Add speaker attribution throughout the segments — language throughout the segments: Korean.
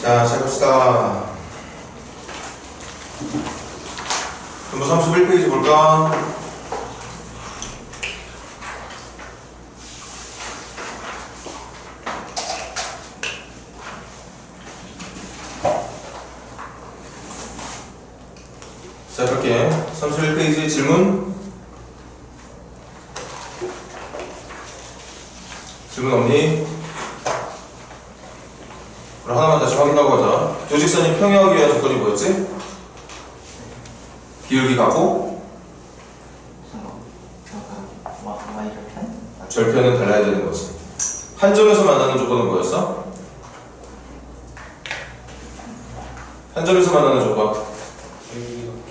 Speaker 1: 자, 시작합시다. 전부 31페이지 볼까? 시작할게. 31페이지 질문? 질문 없니? 그럼 하나만 다시 확인하고 가자. 두 직선이 평행하기 위한 조건이 뭐였지? 기울기 같고 절편은 달라야 되는 거지. 한 점에서 만나는 조건은 뭐였어? 한 점에서 만나는 조건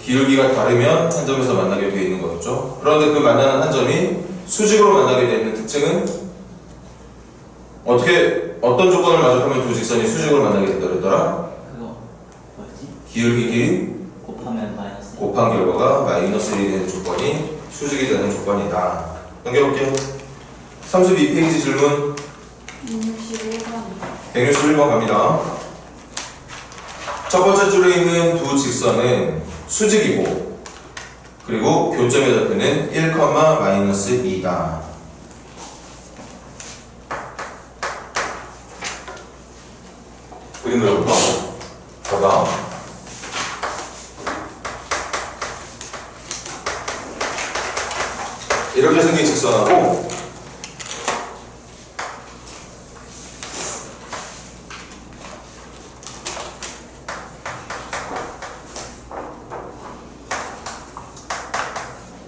Speaker 1: 기울기가 다르면 한 점에서 만나게 되어 있는 거였죠. 그런데 그 만나는 한 점이 수직으로 만나게 되어 있는 특징은 어떤 조건을 만족하면 두 직선이 수직으로 만나게 된다 그랬더라?
Speaker 2: 그거 뭐였지?
Speaker 1: 기울기
Speaker 2: 곱하면 마이너스
Speaker 1: 곱한 결과가 마이너스 1이 되는 조건이 수직이 되는 조건이다. 넘겨볼게요. 32페이지 질문 161번 갑니다. 첫 번째 줄에 있는 두 직선은 수직이고 그리고 교점의 좌표는 1, 마이너스 2다. 그림 그려볼까? 봐봐. 이렇게 생긴 직선하고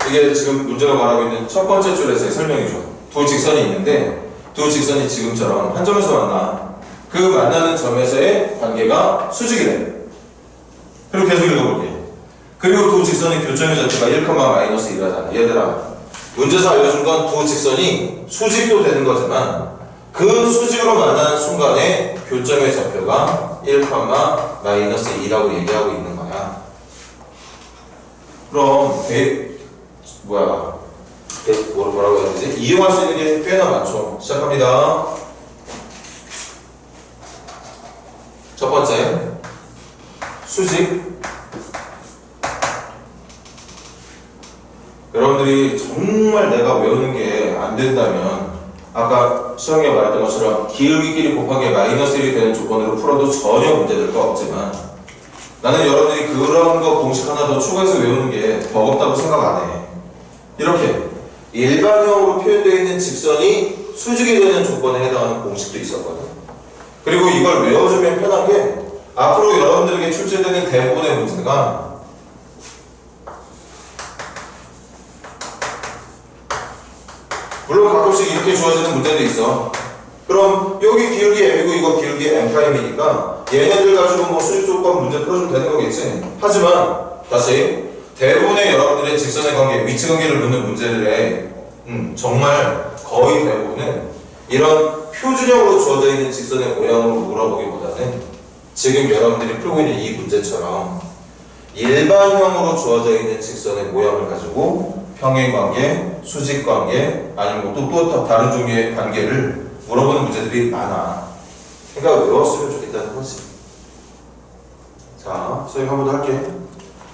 Speaker 1: 이게 지금 문제가 말하고 있는 첫 번째 줄에서의 설명이죠. 두 직선이 있는데 두 직선이 지금처럼 한 점에서 만나. 그 만나는 점에서의 관계가 수직이래. 그리고 계속 읽어볼게. 그리고 두 직선의 교점의 좌표가 1, 마이너스 1이라잖아. 얘들아, 문제에서 알려준 건 두 직선이 수직도 되는 거지만 그 수직으로 만나는 순간에 교점의 좌표가 1, 마이너스 2라고 얘기하고 있는 거야. 그럼 뭐라고 해야 되지? 이용할 수 있는 게 꽤나 많죠. 시작합니다. 첫 번째, 수직. 여러분들이 정말 내가 외우는 게 안 된다면 아까 시험에 말했던 것처럼 기울기끼리 곱하기 마이너스 1이 되는 조건으로 풀어도 전혀 문제될 거 없지만 나는 여러분들이 그런 거 공식 하나 더 추가해서 외우는 게 버겁다고 생각 안 해. 이렇게 일반형으로 표현되어 있는 직선이 수직이 되는 조건에 해당하는 공식도 있었거든. 그리고 이걸 외워주면 편한 게 앞으로 여러분들에게 출제되는 대부분의 문제가 물론 가끔씩 이렇게 주어지는 문제도 있어. 그럼 여기 기울기 m이고 이거 기울기 m'이니까 얘네들 가지고 뭐 수직 조건 문제 풀어주면 되는 거겠지. 하지만 다시 대부분의 여러분들의 직선의 관계, 위치 관계를 묻는 문제들의 정말 거의 대부분은 이런 표준형으로 주어져 있는 직선의 모양으로 물어보기보다는 지금 여러분들이 풀고 있는 이 문제처럼 일반형으로 주어져 있는 직선의 모양을 가지고 평행관계, 수직관계 아니면 또 다른 종류의 관계를 물어보는 문제들이 많아. 그러니까 외웠으면 좋겠다는 거지. 자, 선생님 한 번 더 할게.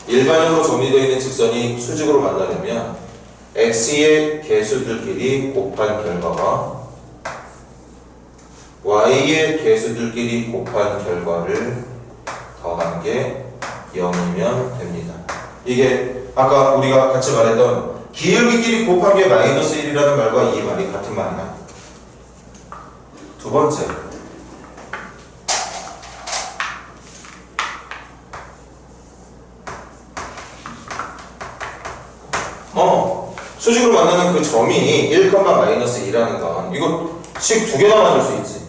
Speaker 1: 일반형으로 정리되어 있는 직선이 수직으로 만나려면 x의 개수들끼리 곱한 결과가 y의 개수들끼리 곱한 결과를 더한 게 0이면 됩니다. 이게 아까 우리가 같이 말했던 기울기끼리 곱한 게 마이너스 1이라는 말과 이 말이 같은 말이야. 두 번째, 수직으로 만나는 그 점이 1, 마이너스 2라는 건 이거 식 두 개나 만들 수 있지.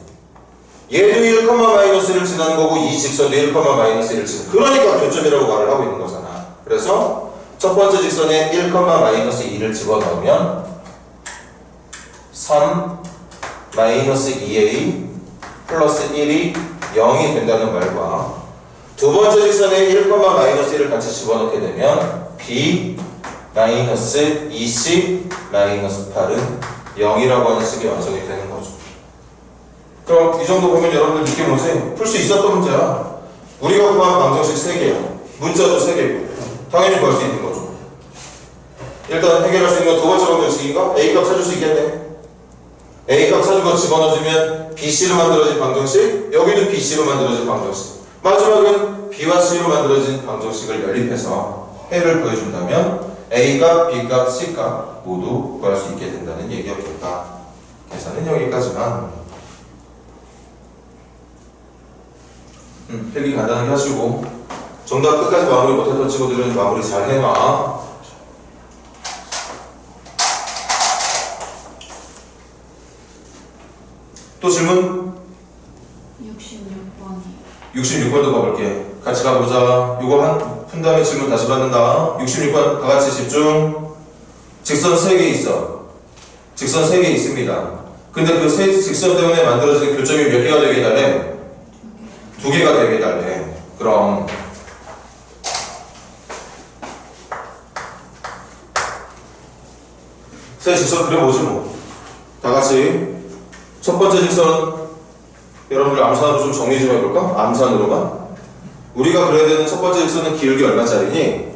Speaker 1: 얘도 1, 마이너스를 지나는 거고 이 직선도 1, 마이너스 1을 지나는 그러니까 교점이라고 말을 하고 있는 거잖아. 그래서 첫 번째 직선에 1, 마이너스 2를 집어넣으면 3, 마이너스 2a 플러스 1이 0이 된다는 말과 두 번째 직선에 1, 마이너스 1을 같이 집어넣게 되면 b 마이너스 2c 8은 0이라고 하는 식이 완성이 되는 거죠. 그럼 이 정도 보면 여러분들 느낌 오지? 풀 수 있었던 문제야. 우리가 구한 방정식 3개야. 문자도 3개고. 당연히 구할 수 있는 거죠. 일단 해결할 수 있는 건 두 번째 방정식인가? A값 찾을 수 있겠네. A값 찾은 거 집어넣어주면 BC로 만들어진 방정식, 여기도 BC로 만들어진 방정식. 마지막은 B와 C로 만들어진 방정식을 연립해서 해를 보여준다면 A값, B값, C값 모두 구할 수 있게 된다는 얘기였겠다. 계산은 여기까지만. 필기 간단하게 하시고 정답 끝까지 마무리 못했던 친구들은 마무리 잘 해놔. 또 질문?
Speaker 3: 66번이
Speaker 1: 66번도 가볼게. 같이 가보자. 이거 푼 다음에 질문 다시 받는다. 66번 다 같이 집중. 직선 3개 있어. 직선 3개 있습니다. 근데 그 세 직선 때문에 만들어진 교점이 몇 개가 되게 해달래? 2개가 되게 해달래. 그럼 세 직선 그려보지 뭐. 다 같이 첫 번째 직선 여러분들 암산으로 좀 정리 좀 해볼까? 암산으로만. 우리가 그려야 되는 첫 번째 직선은 기울기 얼마짜리니?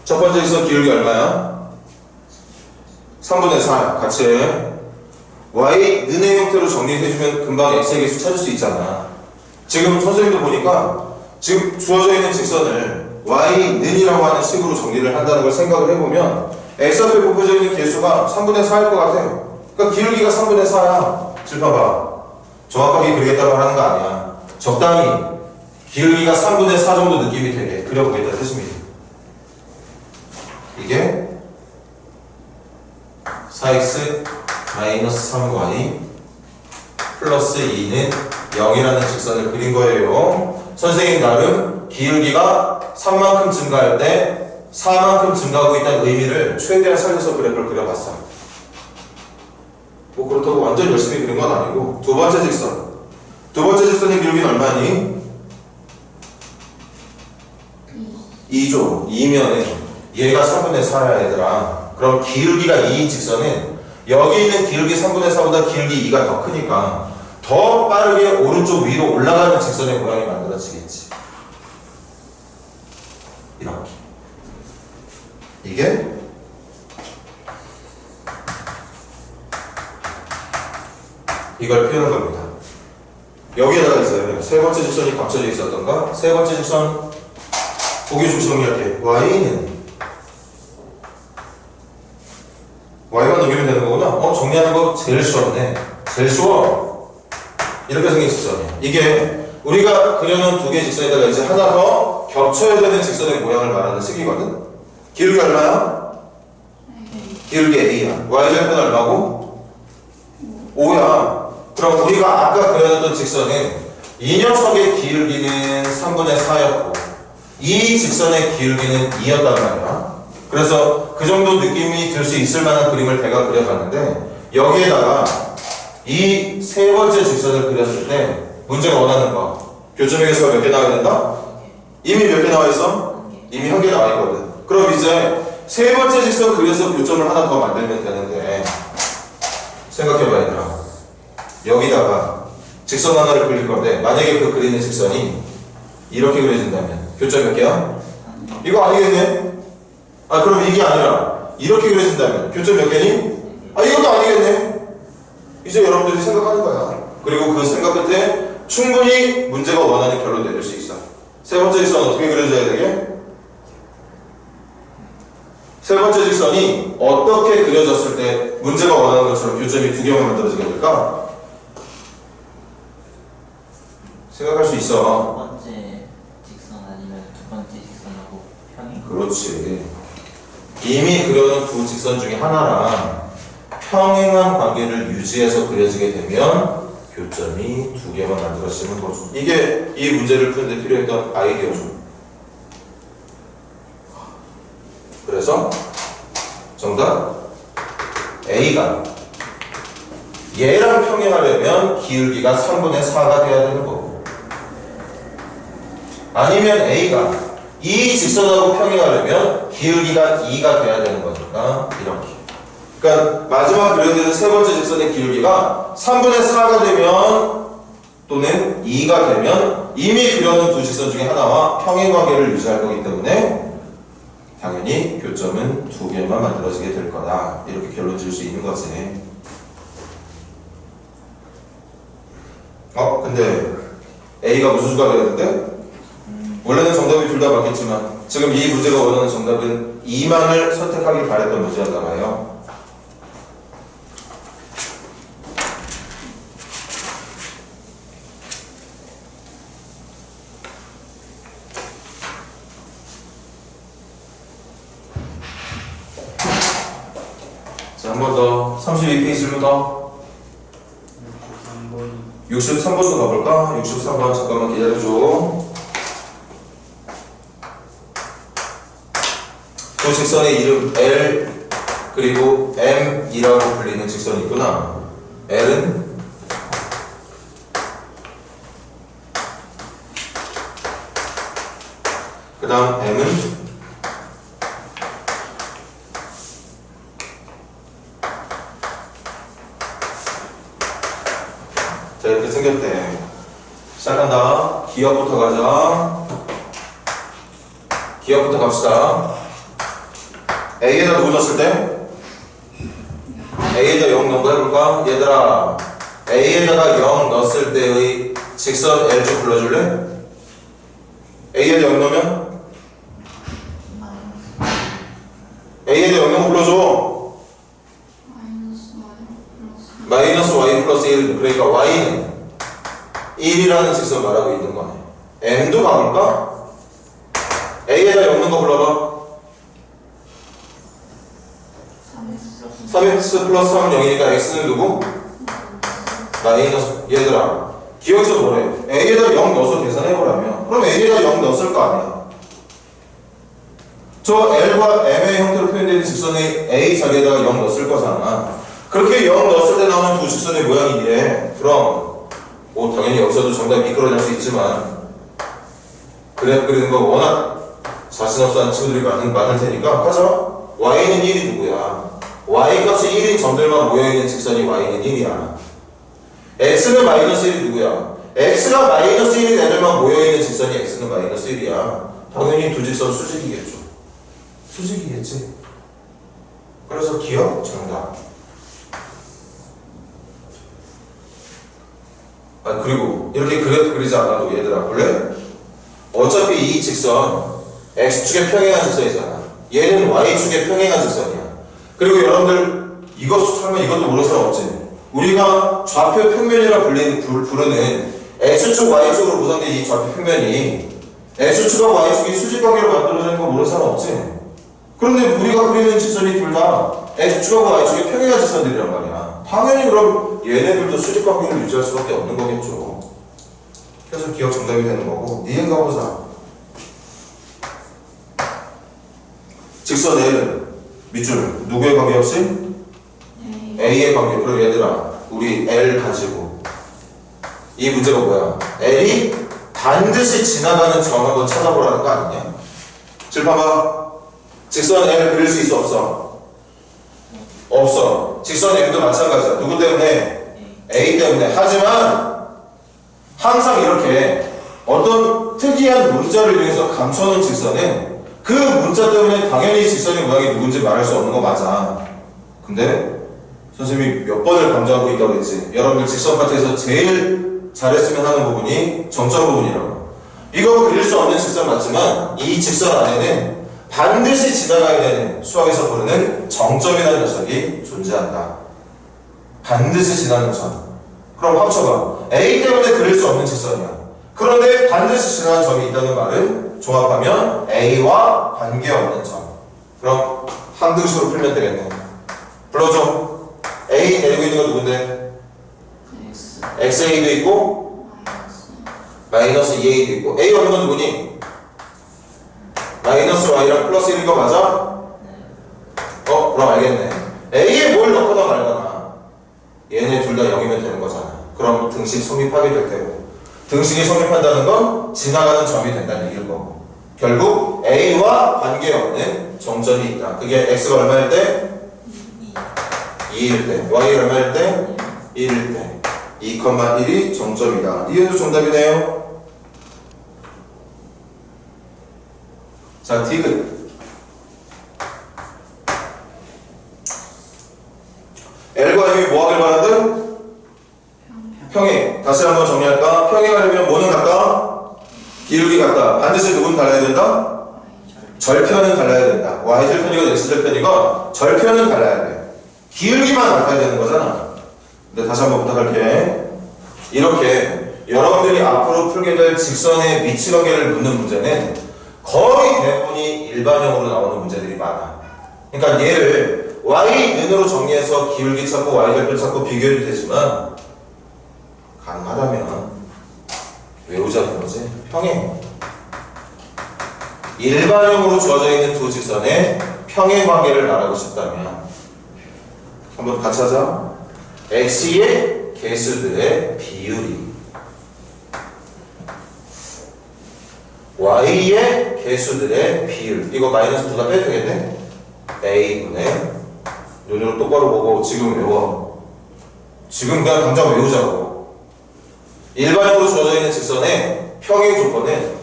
Speaker 1: 첫 번째 직선 기울기 얼마야? 3분의 4. 같이 y 는의 형태로 정리해주면 금방 x의 개수 찾을 수 있잖아. 지금 선생님도 보니까 지금 주어져 있는 직선을 y 는이라고 하는 식으로 정리를 한다는 걸 생각을 해보면 x 앞에 곱해져 있는 개수가 3분의 4일 것 같아요. 그러니까 기울기가 3분의 4야. 짚어봐. 정확하게 그리겠다고 하는 거 아니야. 적당히 기울기가 3분의 4 정도 느낌이 되게 그려보겠다 뜻입니다. 이게 4x 마이너스 3y 플러스 2는 0이라는 직선을 그린 거예요. 선생님 나름 기울기가 3만큼 증가할 때 4만큼 증가하고 있다는 의미를 최대한 살려서 그래프를 그려봤어. 뭐 그렇다고 완전 열심히 그린 건 아니고. 두 번째 직선. 두 번째 직선의 기울기는 얼마니? 2죠. 2면은 얘가 3분의 4야 얘들아. 그럼 기울기가 2인 직선은 여기 있는 기울기 3분의 4보다 기울기 2가 더 크니까 더 빠르게 오른쪽 위로 올라가는 직선의 모양이 만들어지겠지. 이렇게. 이게 이걸 표현한 겁니다. 여기에다가 있어요. 세 번째 직선이 감춰져 있었던가? 세 번째 직선 보기 좀 정리할게. y는 y만 넘기면 되는 거구나. 정리하는 거 제일 쉬웠네. 제일 쉬워. 이렇게 생긴 직선이야. 이게 우리가 그려놓은 두 개의 직선에다가 이제 하나 더 겹쳐야 되는 직선의 모양을 말하는 식이거든. 기울기 얼마야? 기울기 a야. y절편 얼마고? 5야. 그럼 우리가 아까 그려놨던 직선은 이 녀석의 기울기는 3분의 4였고 이 직선의 기울기는 2였단 말이야. 그래서 그 정도 느낌이 들 수 있을 만한 그림을 내가 그려봤는데 여기에다가 이 세 번째 직선을 그렸을 때 문제가 원하는 거 교점의 개수가 몇 개 나와야 된다? 이미 몇 개 나와 있어? 이미 한 개 나와 있거든. 그럼 이제 세 번째 직선 그려서 교점을 하나 더 만들면 되는데 생각해봐 얘들아. 여기다가 직선 하나를 그릴 건데 만약에 그 그리는 직선이 이렇게 그려진다면 교점 몇 개야? 이거 아니겠네? 그럼 이게 아니라 이렇게 그려진다면 교점 몇 개니? 이것도 아니겠네? 이제 여러분들이 생각하는 거야. 그리고 그 생각 끝에 충분히 문제가 원하는 결론 내릴 수 있어. 세 번째 직선 어떻게 그려져야 되게? 세 번째 직선이 어떻게 그려졌을 때 문제가 원하는 것처럼 교점이 두 개만 만들어지게 될까? 생각할 수 있어.
Speaker 2: 첫 번째 직선 아니면 두 번째 직선하고 평행?
Speaker 1: 그렇지. 이미 그려놓은 두 직선 중에 하나랑 평행한 관계를 유지해서 그려지게 되면 교점이 두 개만 만들어지는 거죠. 이게 이 문제를 푸는데 필요했던 아이디어죠. 그래서 정답 A가 얘랑 평행하려면 기울기가 3분의 4가 돼야 되는 거고 아니면 A가 이 직선하고 평행하려면 기울기가 2가 돼야 되는 거니까 이렇게 그러니까 마지막 그려지는 세 번째 직선의 길이가 3분의 4가 되면 또는 2가 되면 이미 그려놓은 두 직선 중에 하나와 평행관계를 유지할 거기 때문에 당연히 교점은 두 개만 만들어지게 될 거다. 이렇게 결론 지을 수 있는 거지. 근데 A가 무슨 수가 되었는데? 원래는 정답이 둘 다 맞겠지만 지금 이 문제가 원하는 정답은 2만을 선택하길 바랬던 문제였나 봐요. 자, 한 번 더. 32페이지 질문 더. 63번도 가볼까? 63번 잠깐만 기다려줘. 두 직선의 이름 L 그리고 M이라고 불리는 직선이 있구나. L은 그 다음 M은 자, 이렇게 생겼대. 시작한다. 기억부터 가자. 기억부터 갑시다. A에다 누구 넣었을 때? A에다 0 넣은 거 해볼까? 얘들아, A에다가 0 넣었을 때의 직선 L 좀 불러줄래? A에다 0 넣으면? A에다 0 넣으면 불러줘. 마이너스 y 플러스 1. 그러니까 y는 1이라는 직선 말하고 있는 거네. m도 가볼까? a에다 0 넣은 거 불러봐. 3x 플러스 3은 0이니까 x는 누구? 마이너스. 얘들아, 기억에서 뭐래? a에다 0 넣어서 계산해보라며. 그럼 a에다 0 넣었을 거 아니야. 저 l과 m의 형태로 표현되는 직선의 a 자리에다가 0 넣었을 거잖아. 그렇게 0 넣었을 때 나오는 두 직선의 모양이 이래. 그럼 뭐 당연히 여기서도 정답이 미끄러질 수 있지만 그래프 그리는 거 워낙 자신 없어 하는 친구들이 많을 테니까 가자. y는 1이 누구야? y 값이 1인 점들만 모여있는 직선이 y는 1이야. x는 마이너스 1이 누구야? x가 마이너스 1인 애들만 모여있는 직선이 x는 마이너스 1이야. 당연히 두 직선 수직이겠죠. 수직이겠지. 그래서 기억 정답. 그리고 이렇게 그래프 그리지 않아도 얘들아 볼래? 어차피 이 직선 x축에 평행한 직선이잖아. 얘는 y축에 평행한 직선이야. 그리고 여러분들 이것 하면 이것도 모르는 사람 없지? 우리가 좌표 평면이라 부르는 x축 y축으로 구성된 이 좌표 평면이 x축과 y축이 수직관계로 만들어지는 거 모르는 사람 없지? 그런데 우리가 그리는 직선이 둘 다 x축하고 y축이 평행한 직선들이란 말이야. 당연히 그럼 얘네들도 수직관계를 유지할 수밖에 없는 거겠죠. 그래서 기억 정답이 되는 거고. 니은 가보자. 직선 L은 밑줄 누구의 관계없이? A의 관계. 그럼 얘들아, 우리 L 가지고 이 문제가 뭐야? L이 반드시 지나가는 점 한번 찾아보라는 거 아니냐? 칠판 봐. 직선 L 그릴 수 있어 없어? 없어. 직선 M도 마찬가지야. 누구 때문에? A 때문에. 하지만 항상 이렇게 어떤 특이한 문자를 이용해서 감춰놓은 직선은 그 문자 때문에 당연히 직선의 모양이 누군지 말할 수 없는 거 맞아. 근데 선생님이 몇 번을 강조하고 있다고 했지. 여러분들 직선 파트에서 제일 잘했으면 하는 부분이 점점 부분이라고. 이거 그릴 수 없는 직선 맞지만 이 직선 안에는 반드시 지나가야 되는 수학에서 부르는 정점이라는 녀석이 존재한다. 반드시 지나는 점. 그럼 합쳐봐. A 때문에 그릴 수 없는 직선이야. 그런데 반드시 지나는 점이 있다는 말은 종합하면 A와 관계없는 점. 그럼 한 등식으로 풀면 되겠네. 불러줘. A 데리고 있는 건 누군데? XA도 있고 마이너스 2A도 있고. A 없는 건 누구니? 마이너스 Y랑 플러스 1인 거 맞아? 그럼 알겠네. A에 뭘 넣거나 말거나 얘네 둘 다 0이면 되는 거잖아. 그럼 등식 성립하게 될 테고, 등식이 성립한다는 건 지나가는 점이 된다는 얘기일 거고, 결국 A와 관계없는 정점이 있다. 그게 X가 얼마일 때? 2일 때 y 얼마일 때? 1일 때 2,1이 정점이다. 이해도 정답이네요. 자, 디귿 L과 M이 뭐 하길 바라든? 평행. 다시 한번 정리할까? 평행하려면 뭐는 같다? 기울기 같다. 반드시 누군 달라야 된다? 절편은 달라야 된다. y절편이건 x절편이건 절편은 달라야 돼. 기울기만 같아야 되는 거잖아. 근데 다시 한번 부탁할게. 이렇게 여러분들이 앞으로 풀게 될 직선의 위치 관계를 묻는 문제는 거의 대부분이 일반형으로 나오는 문제들이 많아. 그러니까 얘를 y는으로 정리해서 기울기 찾고 y절편 찾고 비교해도 되지만 가능하다면 외우자는 거지. 평행. 일반형으로 주어져 있는 두 직선의 평행 관계를 말하고 싶다면 한번 같이 하자. x의 개수들의 비율이 y의 개수들의 비율. 이거 마이너스 둘 다 빼도 되겠네? a분의 눈으로 똑바로 보고 지금 외워. 지금 그냥 당장 외우자고. 일반적으로 주어져 있는 직선의 평행 조건은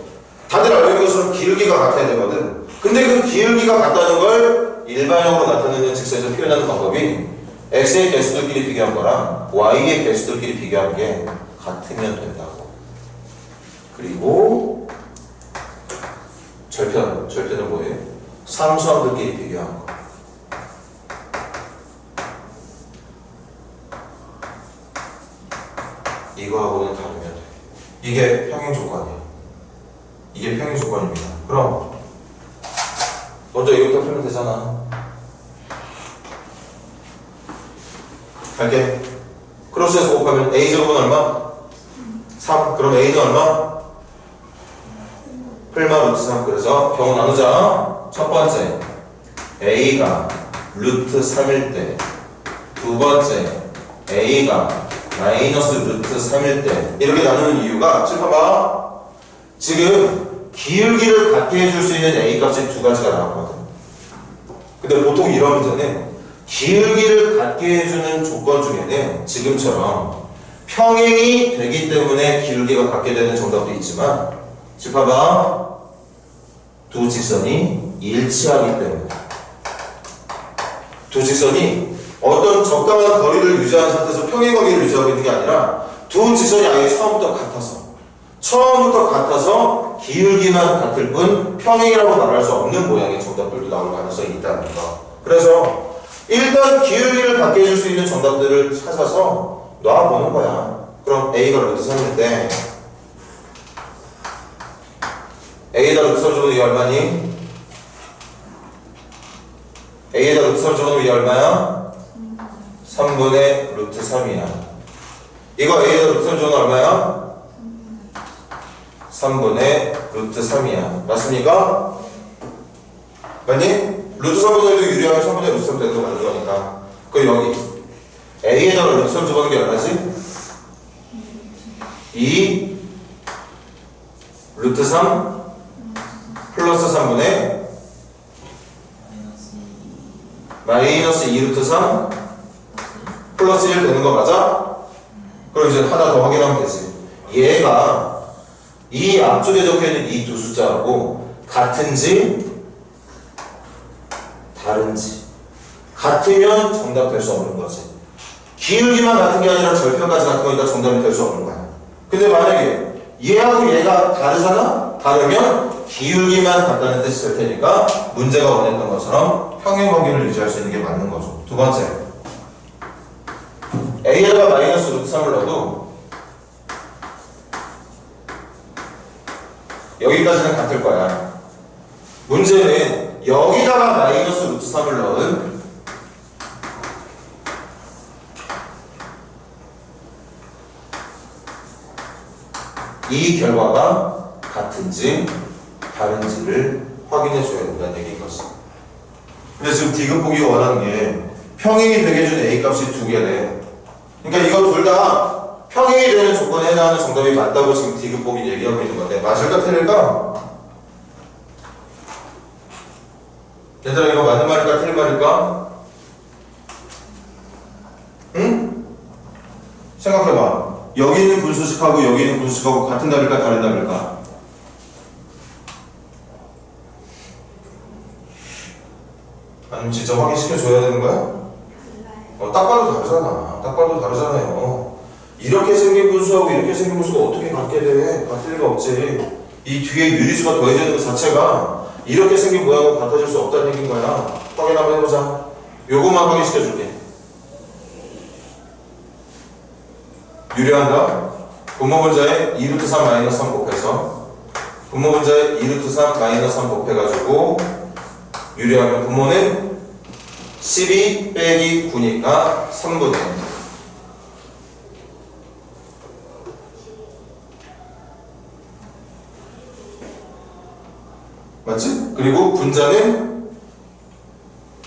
Speaker 1: 다들 알고 있는 것처럼 기울기가 같아야 되거든. 근데 그 기울기가 같다는 걸 일반형으로 나타내는 직선에서 표현하는 방법이 x의 개수들끼리 비교한 거랑 y의 개수들끼리 비교한 게 같으면 된다고. 그리고 절편은 뭐예요? 상수함들끼리 비교한 거. 이거하고는 다르면 돼. 이게 평행 조건이야. 이게 평행 조건입니다. 그럼 먼저 이것부터 풀면 되잖아. 갈게. 크로스에서 곱하면 a제곱은 얼마? 3. 그럼 a는 얼마? 풀마 루트 3. 그래서 경우 나누자. 첫 번째 a가 루트 3일 때, 두 번째 a가 마이너스 루트 3일 때. 이렇게 나누는 이유가 지금 봐봐. 지금 기울기를 갖게 해줄 수 있는 a 값이 두 가지가 나왔거든. 근데 보통 이런 문제는 기울기를 갖게 해주는 조건 중에는 지금처럼 평행이 되기 때문에 기울기가 갖게 되는 정답도 있지만, 지금 봐봐. 두 직선이 일치하기 때문에, 두 직선이 어떤 적당한 거리를 유지한 상태에서 평행 관계를 유지하고 있는 게 아니라 두 직선이 아예 처음부터 같아서 기울기만 같을 뿐 평행이라고 말할 수 없는 모양의 정답들도 나올 가능성이 있다는 거. 그래서 일단 기울기를 갖게 해줄 수 있는 정답들을 찾아서 놔보는 거야. 그럼 a가 루트 3일 때 a에다 루트 3 적어도 이게 얼마니? a에다 루트 3 적어도 이게 얼마야? 3분의 루트 3이야. 이거 a에다 루트 3 적어도 얼마야? 3분의 루트 3이야. 맞습니까? 맞니? 루트 3분의 1도 유리하면 3분의 루트 3 되는 거 맞는 거니까. 그럼 여기 a에다가 루트 3 적어놓은 게 얼마지? 2 루트 3 플러스 3분의 마이너스 2 루트 3 플러스 1 되는 거 맞아? 그럼 이제 하나 더 확인하면 되지. 얘가 이 앞쪽에 적혀있는 이 두 숫자하고 같은지 다른지. 같으면 정답 될 수 없는 거지. 기울기만 같은 게 아니라 절편까지 같은 거니까 정답이 될 수 없는 거야. 근데 만약에 얘하고 얘가 다르잖아? 다르면 기울기만 같다는 뜻이 될 테니까 문제가 원했던 것처럼 평행 관계를 유지할 수 있는 게 맞는 거죠. 두 번째, a에다가 마이너스 루트 3을 넣어도 여기까지는 같을 거야. 문제는 여기다가 마이너스 루트 3을 넣은 이 결과가 같은지 다른지를 확인해 줘야 된다는 얘기인 거지. 근데 지금 디귿 보기 원하는 게 평행이 되게 해준 a 값이 두 개래. 그러니까 이거 둘 다 평행이 되는 조건에 해당하는 정답이 맞다고 지금 디귿 보기 얘기하고 있는 건데 맞을까 틀릴까? 얘들아 이거 맞는 말일까 틀린 말일까? 생각해봐. 여기 있는 분수식하고 여기 있는 분수식하고 같은 답일까 다른 답일까? 아니면 진짜 확인시켜줘야 되는 거야? 딱 봐도 다르잖아. 딱 봐도 다르잖아요. 이렇게 생긴 분수하고 이렇게 생긴 분수가 어떻게 같게 돼? 같을 리가 없지. 이 뒤에 유리수가 더해지는 것 자체가 이렇게 생긴 모양하고 같아질 수 없다는 얘기인 거야. 확인 한번 해보자. 요것만 확인시켜줄게. 유리한다. 분모분자에 2루트 3 마이너스 3 곱해서 분모분자에 2루트 3 마이너스 3 곱해가지고 유리하면 분모는 12 빼기 9니까 3분의 맞지? 그리고 분자는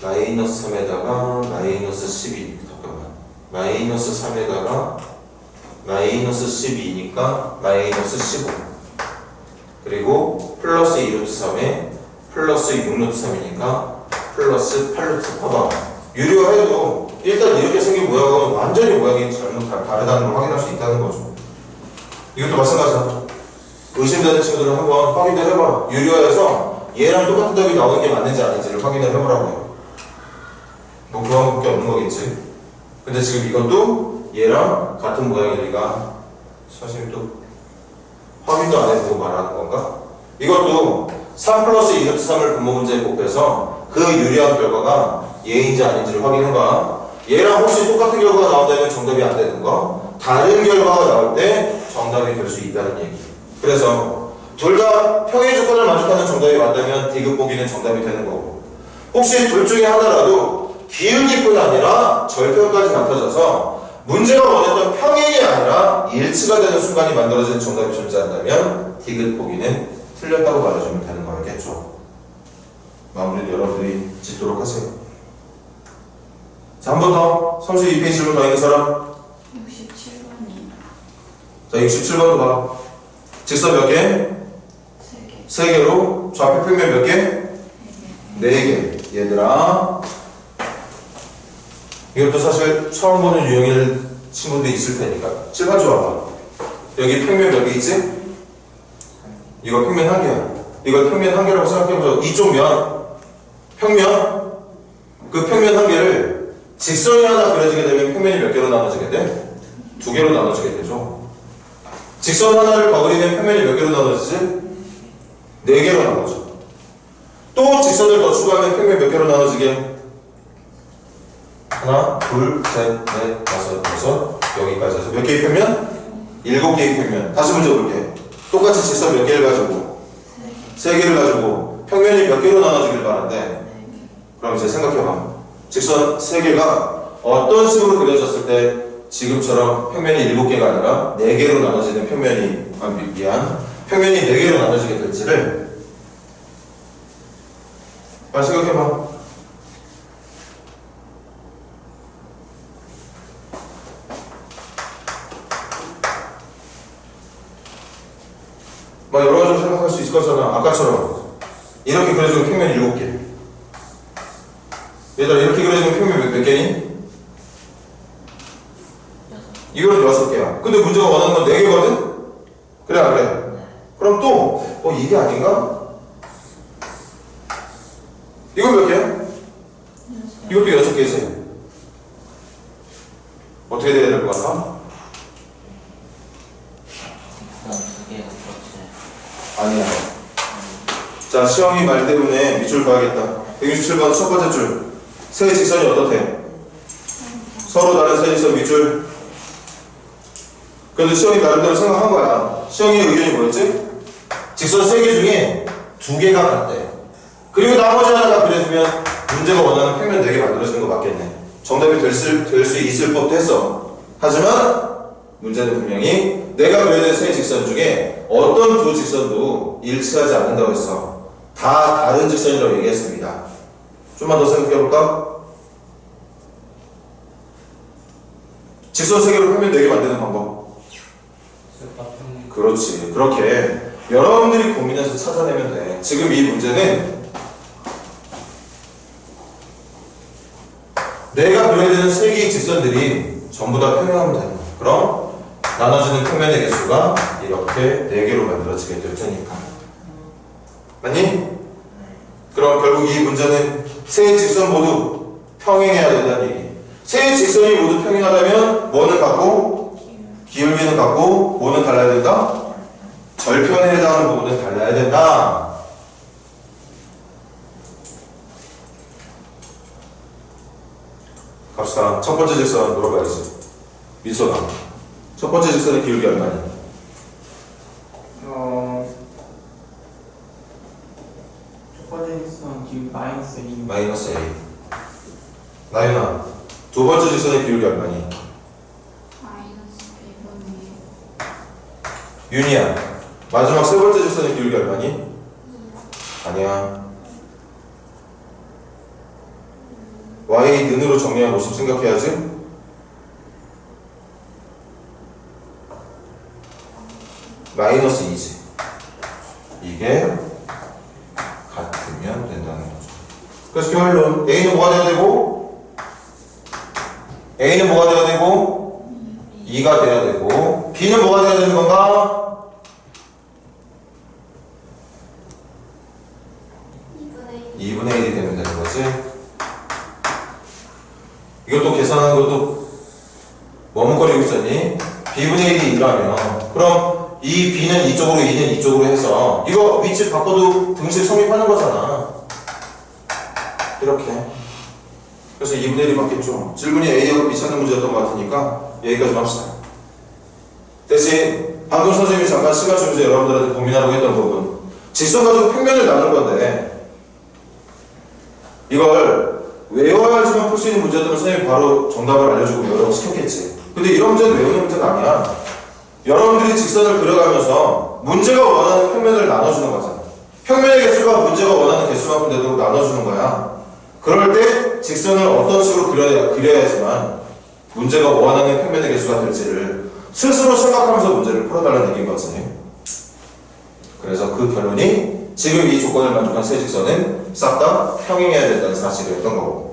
Speaker 1: 마이너스 3에다가 마이너스 12 잠깐만 마이너스 3에다가 마이너스 12니까 마이너스 15 그리고 플러스 2루트 3에 플러스 6루트 3이니까 플러스 8루트 봐봐 유리화해도 일단 이렇게 생긴 모양은 완전히 모양이 다르다는 걸 확인할 수 있다는 거죠. 이것도 마찬가지야. 의심되는 친구들은 한번 확인을 해봐. 유리화해서 얘랑 똑같은 답이 나오는 게 맞는지 아닌지를 확인을 해보라고요. 뭐 그거밖에 없는 거겠지. 근데 지금 이것도 얘랑 같은 모양이니까 사실 또 확인도 안 해보고 말하는 건가? 이것도 3 플러스 2루트 3을 분모문제에 곱해서 그 유리한 결과가 얘인지 아닌지를 확인해봐. 얘랑 혹시 똑같은 결과가 나온다면 정답이 안 되는 거, 다른 결과가 나올 때 정답이 될 수 있다는 얘기. 그래서 둘 다 평행 조건을 만족하는 정답이 맞다면 디귿 보기는 정답이 되는 거고, 혹시 둘 중에 하나라도 기울기뿐 아니라 절편까지 나타져서 문제가 원했던 평행이 아니라 일치가 되는 순간이 만들어지는 정답이 존재한다면 디귿 보기는 틀렸다고 말해주면 되는 거겠죠. 마무리를 여러분들이 짓도록 하세요. 자, 한 번 더. 32페이지 질문 더 있는 사람?
Speaker 3: 67번이요.
Speaker 1: 자, 67번도 봐. 직선 몇 개?
Speaker 3: 3개.
Speaker 1: 3개로 좌표 평면 몇 개? 4개. 얘들아, 이것도 사실 처음 보는 유형일 친구들이 있을 테니까 7번 줘봐. 여기 평면 몇 개 있지? 이거 평면 1개야. 이걸 평면 1개라고 생각해보자. 이쪽 면, 평면, 그 평면 1개를 직선이 하나 그려지게 되면 평면이 몇 개로 나눠지게 돼? 2개로 나눠지게 되죠. 직선 하나를 거느리면 평면이 몇 개로 나눠지지? 4개로 나눠져. 또 직선을 더 추가하면 평면 몇 개로 나눠지게? 하나, 둘, 셋, 넷, 다섯, 여섯, 여기까지 해서 몇 개의 평면? 7개의 평면. 다시 문제 볼게. 똑같이 직선 몇 개를 가지고? 3개를 가지고 평면이 몇 개로 나눠지길 바란데, 그럼 이제 생각해봐. 직선 3개가 어떤 식으로 그려졌을 때 지금처럼 평면이 7개가 아니라 4개로 나눠지는 평면이, 평면이 4개로 나눠지게 될지를 빨리 생각해봐. 막 여러 가지로 생각할 수 있을 거잖아. 아까처럼 이렇게 그려지면 평면이 7개. 얘들아, 이렇게 그려지면 평면 몇 개니? 이거는 6개야. 근데 문제가 원하는 건 4개거든? 그래, 안 그래? 그럼 또, 이게 아닌가? 이건 몇 개야? 이것도 6개지? 어떻게 돼야 될 것 같아?
Speaker 2: 직선 2개가 그렇지.
Speaker 1: 아니야. 자, 시험이 말 때문에 밑줄 봐야겠다. 167번 첫 번째 줄. 세 직선이 어떻대? 서로 다른 세 직선 밑줄. 그래도 시험이 나름대로 생각한 거야. 시험의 의견이 뭐였지? 직선 3개 중에 2개가 같대. 그리고 나머지 하나가 그려주면 문제가 원하는 평면 4개 만들어지는 거 맞겠네. 정답이 될 수 있을 법도 했어. 하지만 문제는 분명히 내가 그려낸 세 직선 중에 어떤 두 직선도 일치하지 않는다고 했어. 다 다른 직선이라고 얘기했습니다. 좀만 더 생각해볼까? 직선 3개로 평면 4개 만드는 방법. 그렇지. 그렇게 여러분들이 고민해서 찾아내면 돼. 지금 이 문제는 내가 그려야 되는 3개의 직선들이 전부 다 평행하면 되는 거야. 그럼 나눠지는 평면의 개수가 이렇게 4개로 만들어지게 될 테니까. 맞니? 그럼 결국 이 문제는 세 직선 모두 평행해야 된다는 얘기. 세 직선이 모두 평행하다면 뭐는 같고 기울기는 같고 뭐는 달라야 된다? 절편에 해당하는 부분은 달라야 된다. 갑시다. 첫 번째 직선 물어봐야지. 미소가 첫 번째 직선의 기울기 얼마니?
Speaker 4: 첫 번째 직선 기울기 마이너스 2.
Speaker 1: 마이너스 A. 나윤아, 두 번째 직선의 기울기 얼마니?
Speaker 3: 마이너스 100원이에요.
Speaker 1: 윤이야, 마지막 세 번째 직선의 기울기 얼마니? 아니야. y 는으로 정리한 모습 생각해야지. 마이너스 2지. 이게 같으면 된다는 거죠. 그래서 결론 A는 뭐가 돼야 되고 A는 뭐가 돼야 되고 2가 돼야 되고 B는 뭐가 돼야 되는 건가? 2분의 1이 되면 되는 거지. 이것도 계산하는 것도 머뭇거리고 있었니? B분의 1이 2라면 그럼 이 B는 이쪽으로 2는 이쪽으로 해서 이거 위치 바꿔도 등식 성립하는 거잖아. 이렇게. 그래서 2분의 1이 맞겠죠. 질문이 A하고 B 찾는 문제였던 것 같으니까 여기까지 합시다. 대신 방금 선생님이 잠깐 시간 주면서 여러분들한테 고민하라고 했던 부분, 직선 가지고 평면을 나눈 건데 이걸 외워야지만 풀 수 있는 문제들은 선생님이 바로 정답을 알려주고 여러분 시켰겠지. 근데 이런 문제는 외우는 문제가 아니야. 여러분들이 직선을 그려가면서 문제가 원하는 평면을 나눠주는 거잖아. 평면의 개수가 문제가 원하는 개수만큼 되도록 나눠주는 거야. 그럴 때 직선을 어떤 식으로 그려야지만 문제가 원하는 평면의 개수가 될지를 스스로 생각하면서 문제를 풀어달라는 얘기인 거지. 그래서 그 결론이 지금 이 조건을 만족한 세 직선은 싹 다 평행해야 된다는 사실이었던 거고.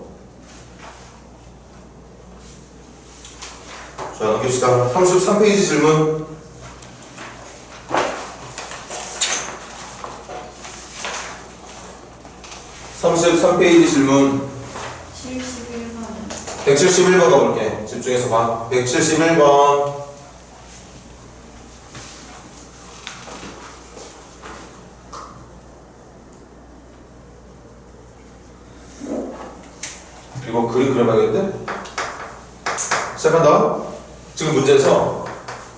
Speaker 1: 자, 넘깁시다. 33페이지 질문. (33페이지) 질문
Speaker 3: 71번.
Speaker 1: 171번 가볼게. 집중해서 봐. 171번. 이거 그림 그려봐야겠는데? 시작한다. 지금 문제에서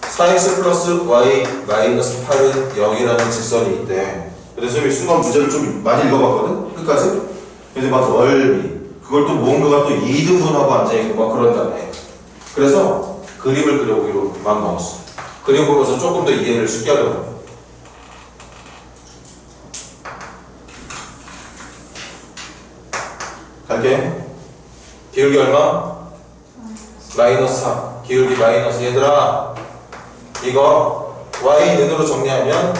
Speaker 1: 4x 플러스 y 마이너스 8은 0이라는 직선이 있대. 그래서 이 순간 문제를 좀 많이 읽어봤거든? 끝까지? 근데 막 넓이, 그걸 또 뭔가가 또 2등분하고 앉아있고 막 그런다네. 그래서 그림을 그려보기로 마음 먹었어. 그림 보면서 조금 더 이해를 쉽게 하려고. 갈게. 기울기 얼마? 마이너스 4. 기울기 마이너스. 얘들아, 이거 y 는으로 정리하면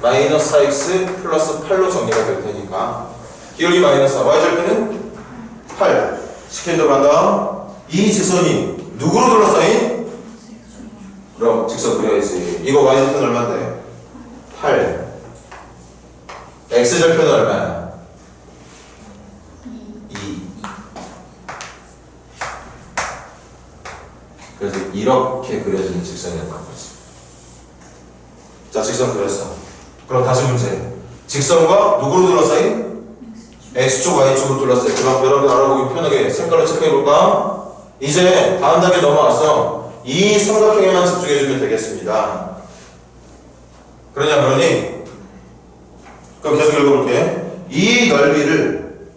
Speaker 1: 마이너스 4x 플러스 8로 정리가 될 테니까 기울기 마이너스 4. y절편은 8. 시킨 대로 한다. 이 직선이 누구로 둘러싸인? 그럼 직선 그려야지. 이거 y절편 얼마인데? 8. x절편은 얼마야? 2. 그래서 이렇게 그려지는 직선이었던 거지. 자, 직선 그렸어. 그럼 다시 문제. 직선과 누구로 둘러싸인? X축, Y축으로 둘러싸인. 그럼 여러분 알아보기 편하게 색깔로 체크해볼까? 이제 다음 단계 넘어와서 이 삼각형에만 집중해주면 되겠습니다. 그러냐 그러니? 그럼 계속 읽어볼게. 이 넓이를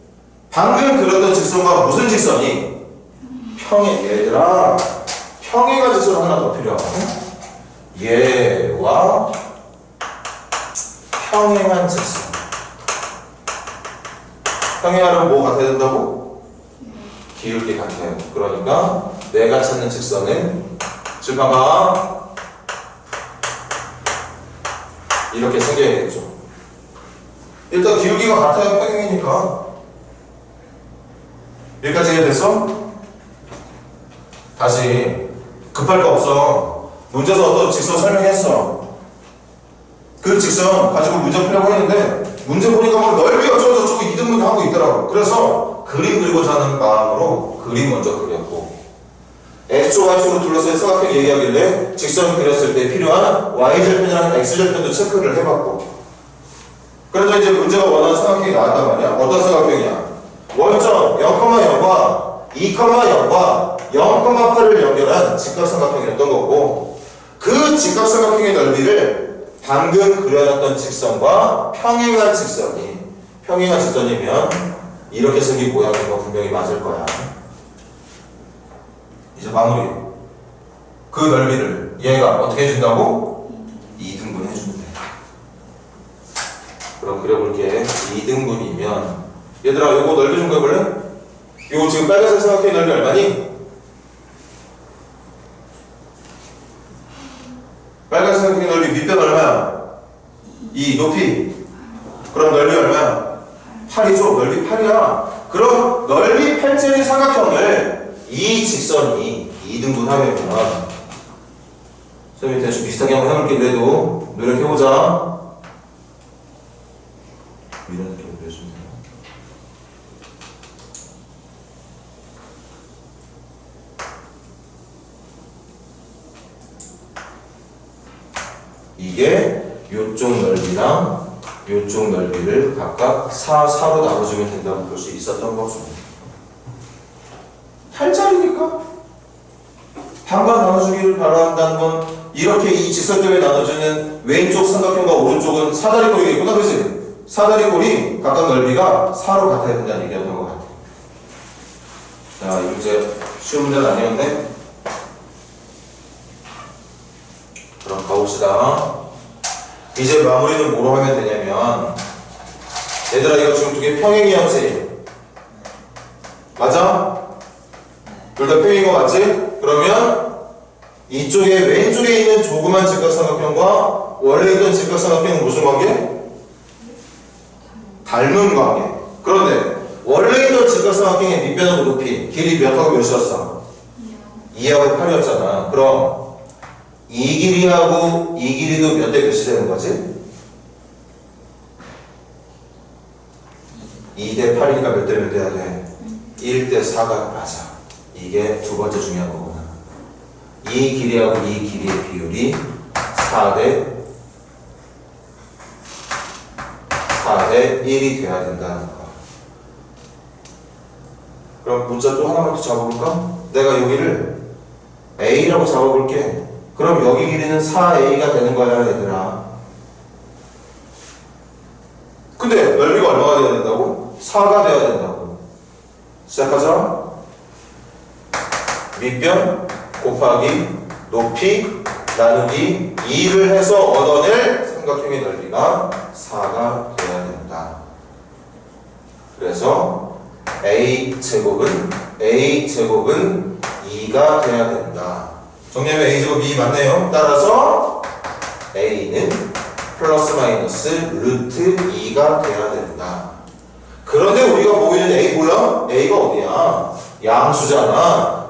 Speaker 1: 방금 그렸던 직선과 무슨 직선이? 평행. 얘들아, 평행한 직선 하나 더 필요하거든? 얘와 평행한 직선. 평행하려면 뭐 같아야 된다고? 기울기 같아요. 그러니까 내가 찾는 직선은 지금 봐봐. 이렇게 생겨야겠죠. 일단 기울기가 같아야 평행이니까. 여기까지 이해됐어? 다시 급할 거 없어. 문제에서 어떤 직선 설명했어. 그 직선 가지고 문제 풀려고 했는데 문제 보니까 막 넓이가 어쩌고저쩌고 이등분 하고 있더라고. 그래서 그림 그리고자 하는 마음으로 그림 먼저 그렸고 X축, Y축으로 둘러싼 삼각형 얘기하길래 직선 그렸을 때 필요한 Y절편이랑 X절편도 체크를 해봤고 그래서 이제 문제가 원하는 삼각형이 나왔단 말이야. 어떤 삼각형이야? 원점 0,0과 2,0과 0,8을 연결한 직각삼각형이었던 거고 그 직각삼각형의 넓이를 방금 그려놨던 직선과 평행한 직선이면 이렇게 생긴 모양인 거 분명히 맞을 거야. 이제 마무리. 그 넓이를 얘가 어떻게 해준다고? 2등분 해주면 돼. 그럼 그려볼게. 2등분이면 얘들아 요거 넓이 좀 그려볼래? 요거 지금 빨간색 삼각형의 넓이 얼마니? 빨간색 삼각형의 넓이 밑변 얼마야? 2 높이. 그럼 넓이 얼마야? 8이죠. 넓이 8이야. 그럼 넓이 8짜리 삼각형을 이 직선이 2등분 하면 선생님이 대충 비슷하게 한번 해볼게. 그래도 노력해보자. 이런 느낌으로 그려주면 돼요. 이게 요쪽 넓이랑 요쪽 넓이를 각각 4, 4로 나눠주면 된다고 볼 수 있었던 거죠. 8짜리니까 반반 나눠주기를 바란다는 건 이렇게 이 직선점에 나눠주는 왼쪽 삼각형과 오른쪽은 사다리꼴이겠구나. 그렇지? 사다리꼴이 각각 넓이가 4로 같아야 된다는 얘기였던 것 같아. 자, 이 문제 쉬운 문제는 아니었네. 그럼 가봅시다. 이제 마무리는 뭐로 하면 되냐면 얘들아 이거 지금 두 개 평행이 형식 맞아? 둘 다 평행인 거 맞지? 그러면 이쪽에 왼쪽에 있는 조그만 직각삼각형과 원래 있던 직각삼각형은 무슨 관계? 닮은 관계. 그런데 원래 있던 직각삼각형의 밑변하고 높이 길이 몇하고 몇이었어? 2하고 8이었잖아. 그럼 이 길이하고 이 길이도 몇 대 몇이 되는 거지? 2대 8이니까 몇 대 몇 대야 돼? 1대 4가 맞아. 이게 두 번째 중요한 거구나. 이 길이하고 이 길이의 비율이 4대 1이 돼야 된다는 거. 그럼 문자 또 하나만 더 잡아볼까? 내가 여기를 A라고 잡아볼게. 그럼 여기 길이는 4A가 되는 거야, 얘들아. 근데 넓이가 얼마가 돼야 된다고? 4가 돼야 된다고. 시작하자. 밑변 곱하기 높이 나누기 2를 해서 얻어낼 삼각형의 넓이가 4가 돼야 된다. 그래서 A제곱은 2가 돼야 된다. 정리하면 A제곱 2 맞네요. 따라서 A는 플러스 마이너스 루트 2가 돼야 된다. 그런데 우리가 보고 있는 A 몰라? A가 어디야? 양수잖아.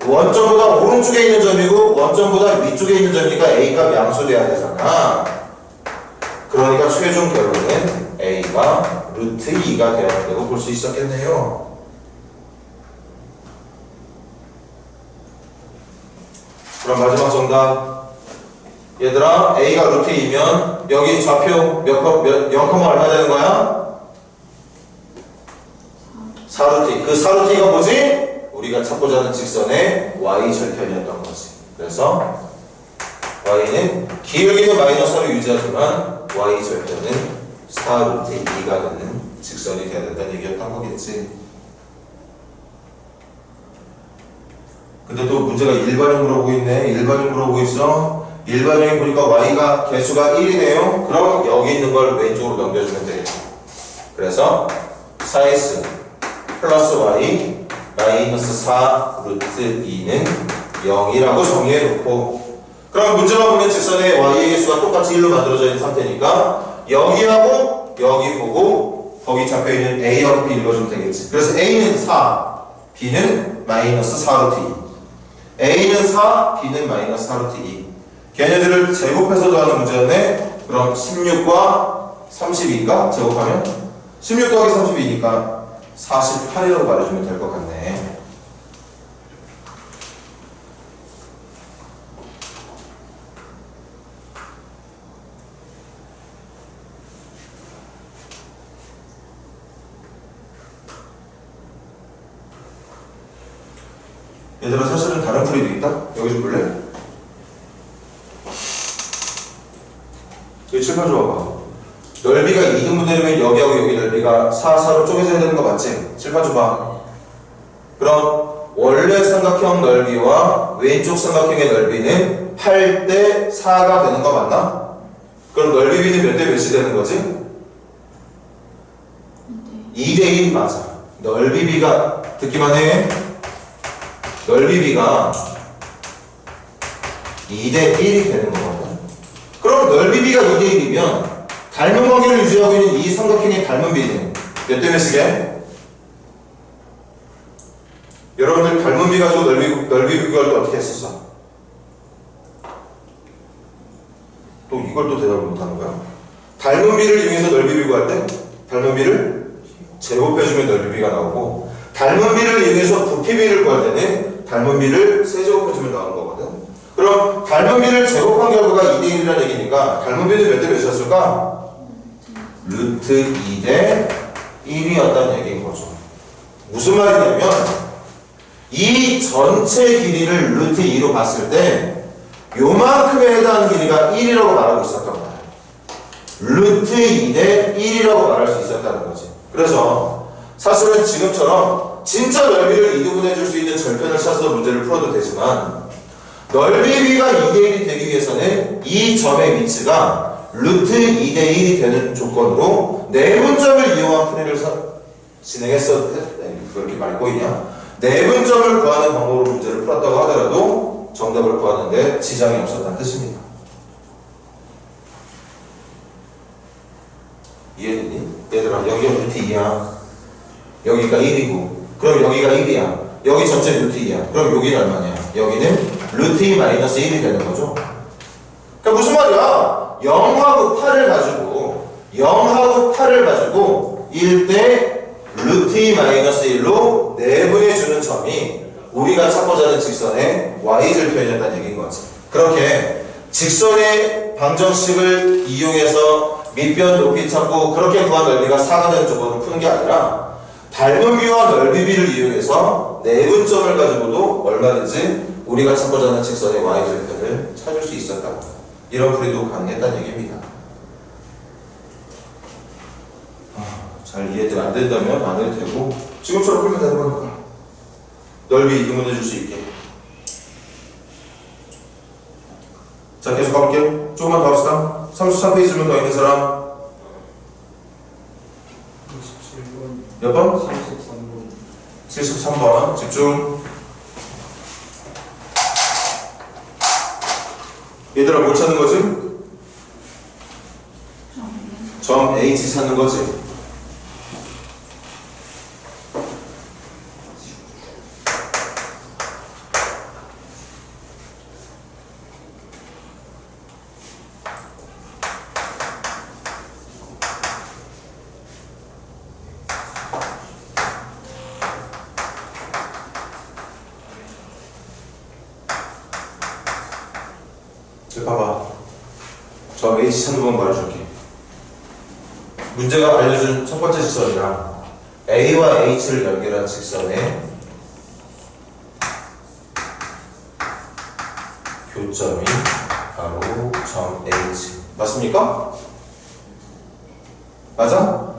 Speaker 1: 원점보다 오른쪽에 있는 점이고 원점보다 위쪽에 있는 점이니까 A가 양수돼야 되잖아. 그러니까 최종 결론은 A가 루트 2가 돼야 된다고 볼 수 있었겠네요. 그럼 마지막 정답. 얘들아 A가 루트 2면 여기 좌표 0, 얼마 되는 거야? 4루트 2. 그 4루트 2가 뭐지? 우리가 찾고자 하는 직선의 Y절편이었던 거지. 그래서 Y는 기울기는 마이너스로 유지하지만 Y절편은 4루트 2가 되는 직선이 돼야 된다는 얘기였던 거겠지. 근데 또 문제가 일반형 물어보고 있네. 일반형 물어보고 있어. 일반형이 보니까 Y가 개수가 1이네요. 그럼 여기 있는 걸 왼쪽으로 넘겨주면 되겠죠. 그래서 4S 플러스 Y 마이너스 4 루트 2는 0이라고 정리해놓고 그럼 문제만 보면 직선의 Y의 개수가 똑같이 1로 만들어져 있는 상태니까 여기하고 여기 보고 거기 잡혀있는 A하고 B 읽어주면 되겠지. 그래서 A는 4, B는 마이너스 4 루트 2. A는 4, B는 마이너스 4루트 2. 걔네들을 제곱해서 더하는 문제였네. 그럼 16과 32인가? 제곱하면 16 더하기 32니까 48이라고 말해주면 될 것 같네. 얘들아, 사실은 다른 풀이도 있다? 여기 좀 볼래? 여기 칠판 줘봐봐. 넓이가 2등분되려면 여기하고 여기 넓이가 4, 4로 쪼개져야 되는 거 맞지? 칠판 줘봐. 그럼 원래 삼각형 넓이와 왼쪽 삼각형의 넓이는 8대 4가 되는 거 맞나? 그럼 넓이 비는 몇 대 몇이 되는 거지? 2대 1 맞아. 넓이 비가, 듣기만 해. 넓이 비가 2대 1이 되는 거거든. 그럼 넓이 비가 2대 1이면 닮은 관계를 유지하고 있는 이 삼각형의 닮은 비는 몇 대 몇이게? 여러분들 닮은 비 가지고 넓이 비교할 때 어떻게 했었어? 또 이걸 또 대답을 못하는 거야? 닮은 비를 이용해서 넓이 비교할 때 닮은 비를 제곱해주면 넓이 비가 나오고, 닮은 비를 이용해서 부피 비를 구할 때는 닮은 비를 세제곱해주면 나오는 거거든. 그럼 닮은 비를 제곱한 결과가 2대 1이라는 얘기니까 닮은 비는 몇 대 몇이었을까? 루트 2대 1이었다는 얘기인 거죠. 무슨 말이냐면 이 전체 길이를 루트 2로 봤을 때 요만큼에 해당하는 길이가 1이라고 말하고 있었단 말이야. 루트 2대 1이라고 말할 수 있었다는 거지. 그래서 사실은 지금처럼 진짜 넓이를 2등분해 줄 수 있는 절편을 찾아서 문제를 풀어도 되지만, 넓이 비가 2대 1이 되기 위해서는 이 점의 위치가 루트 2대 1이 되는 조건으로 내분점을 이용한 풀이를 진행했어도 그렇게 말이 보이냐? 내분점을 구하는 방법으로 문제를 풀었다고 하더라도 정답을 구하는데 지장이 없었다는 뜻입니다. 이해되니? 얘들아, 여기가 루트 2야. 여기가 1이고, 그럼 여기가 1이야. 여기 전체 루트 2야. 그럼 여기는 얼마냐? 여기는 루트 2 마이너스 1이 되는 거죠. 그러니까 무슨 말이야? 0하고 8을 가지고 1대 루트 2 마이너스 1로 내분해주는 점이 우리가 찾고자 하는 직선의 y를 표현했다는 얘기인 거지. 그렇게 직선의 방정식을 이용해서 밑변 높이 찾고 그렇게 구한 넓이가 4가 되는 조건을 푸는 게 아니라 닮은 비와 넓이 비를 이용해서 내분점을 가지고도 얼마든지 우리가 찾고자 하는 직선의 y절편을 찾을 수 있었다. 이런 풀이도 가능했다는 얘기입니다. 잘 이해가 안 된다면 안 해도 되고 지금처럼 풀면 되는 거니까 넓이 이등분해 줄 수 있게. 자, 계속 가볼게요. 조금만 더 합시다. 33페이지 질문 더 있는 사람
Speaker 4: 27번
Speaker 1: 몇 번?
Speaker 4: 33번
Speaker 1: 73번 집중. 얘들아, 뭘 찾는 거지? 점 H 찾는 거지. 봐봐. 점 H 찾는 번 말해줄게. 문제가 알려준 첫 번째 직선이랑 A와 H를 연결한 직선의 교점이 바로 점 H. 맞습니까? 맞아?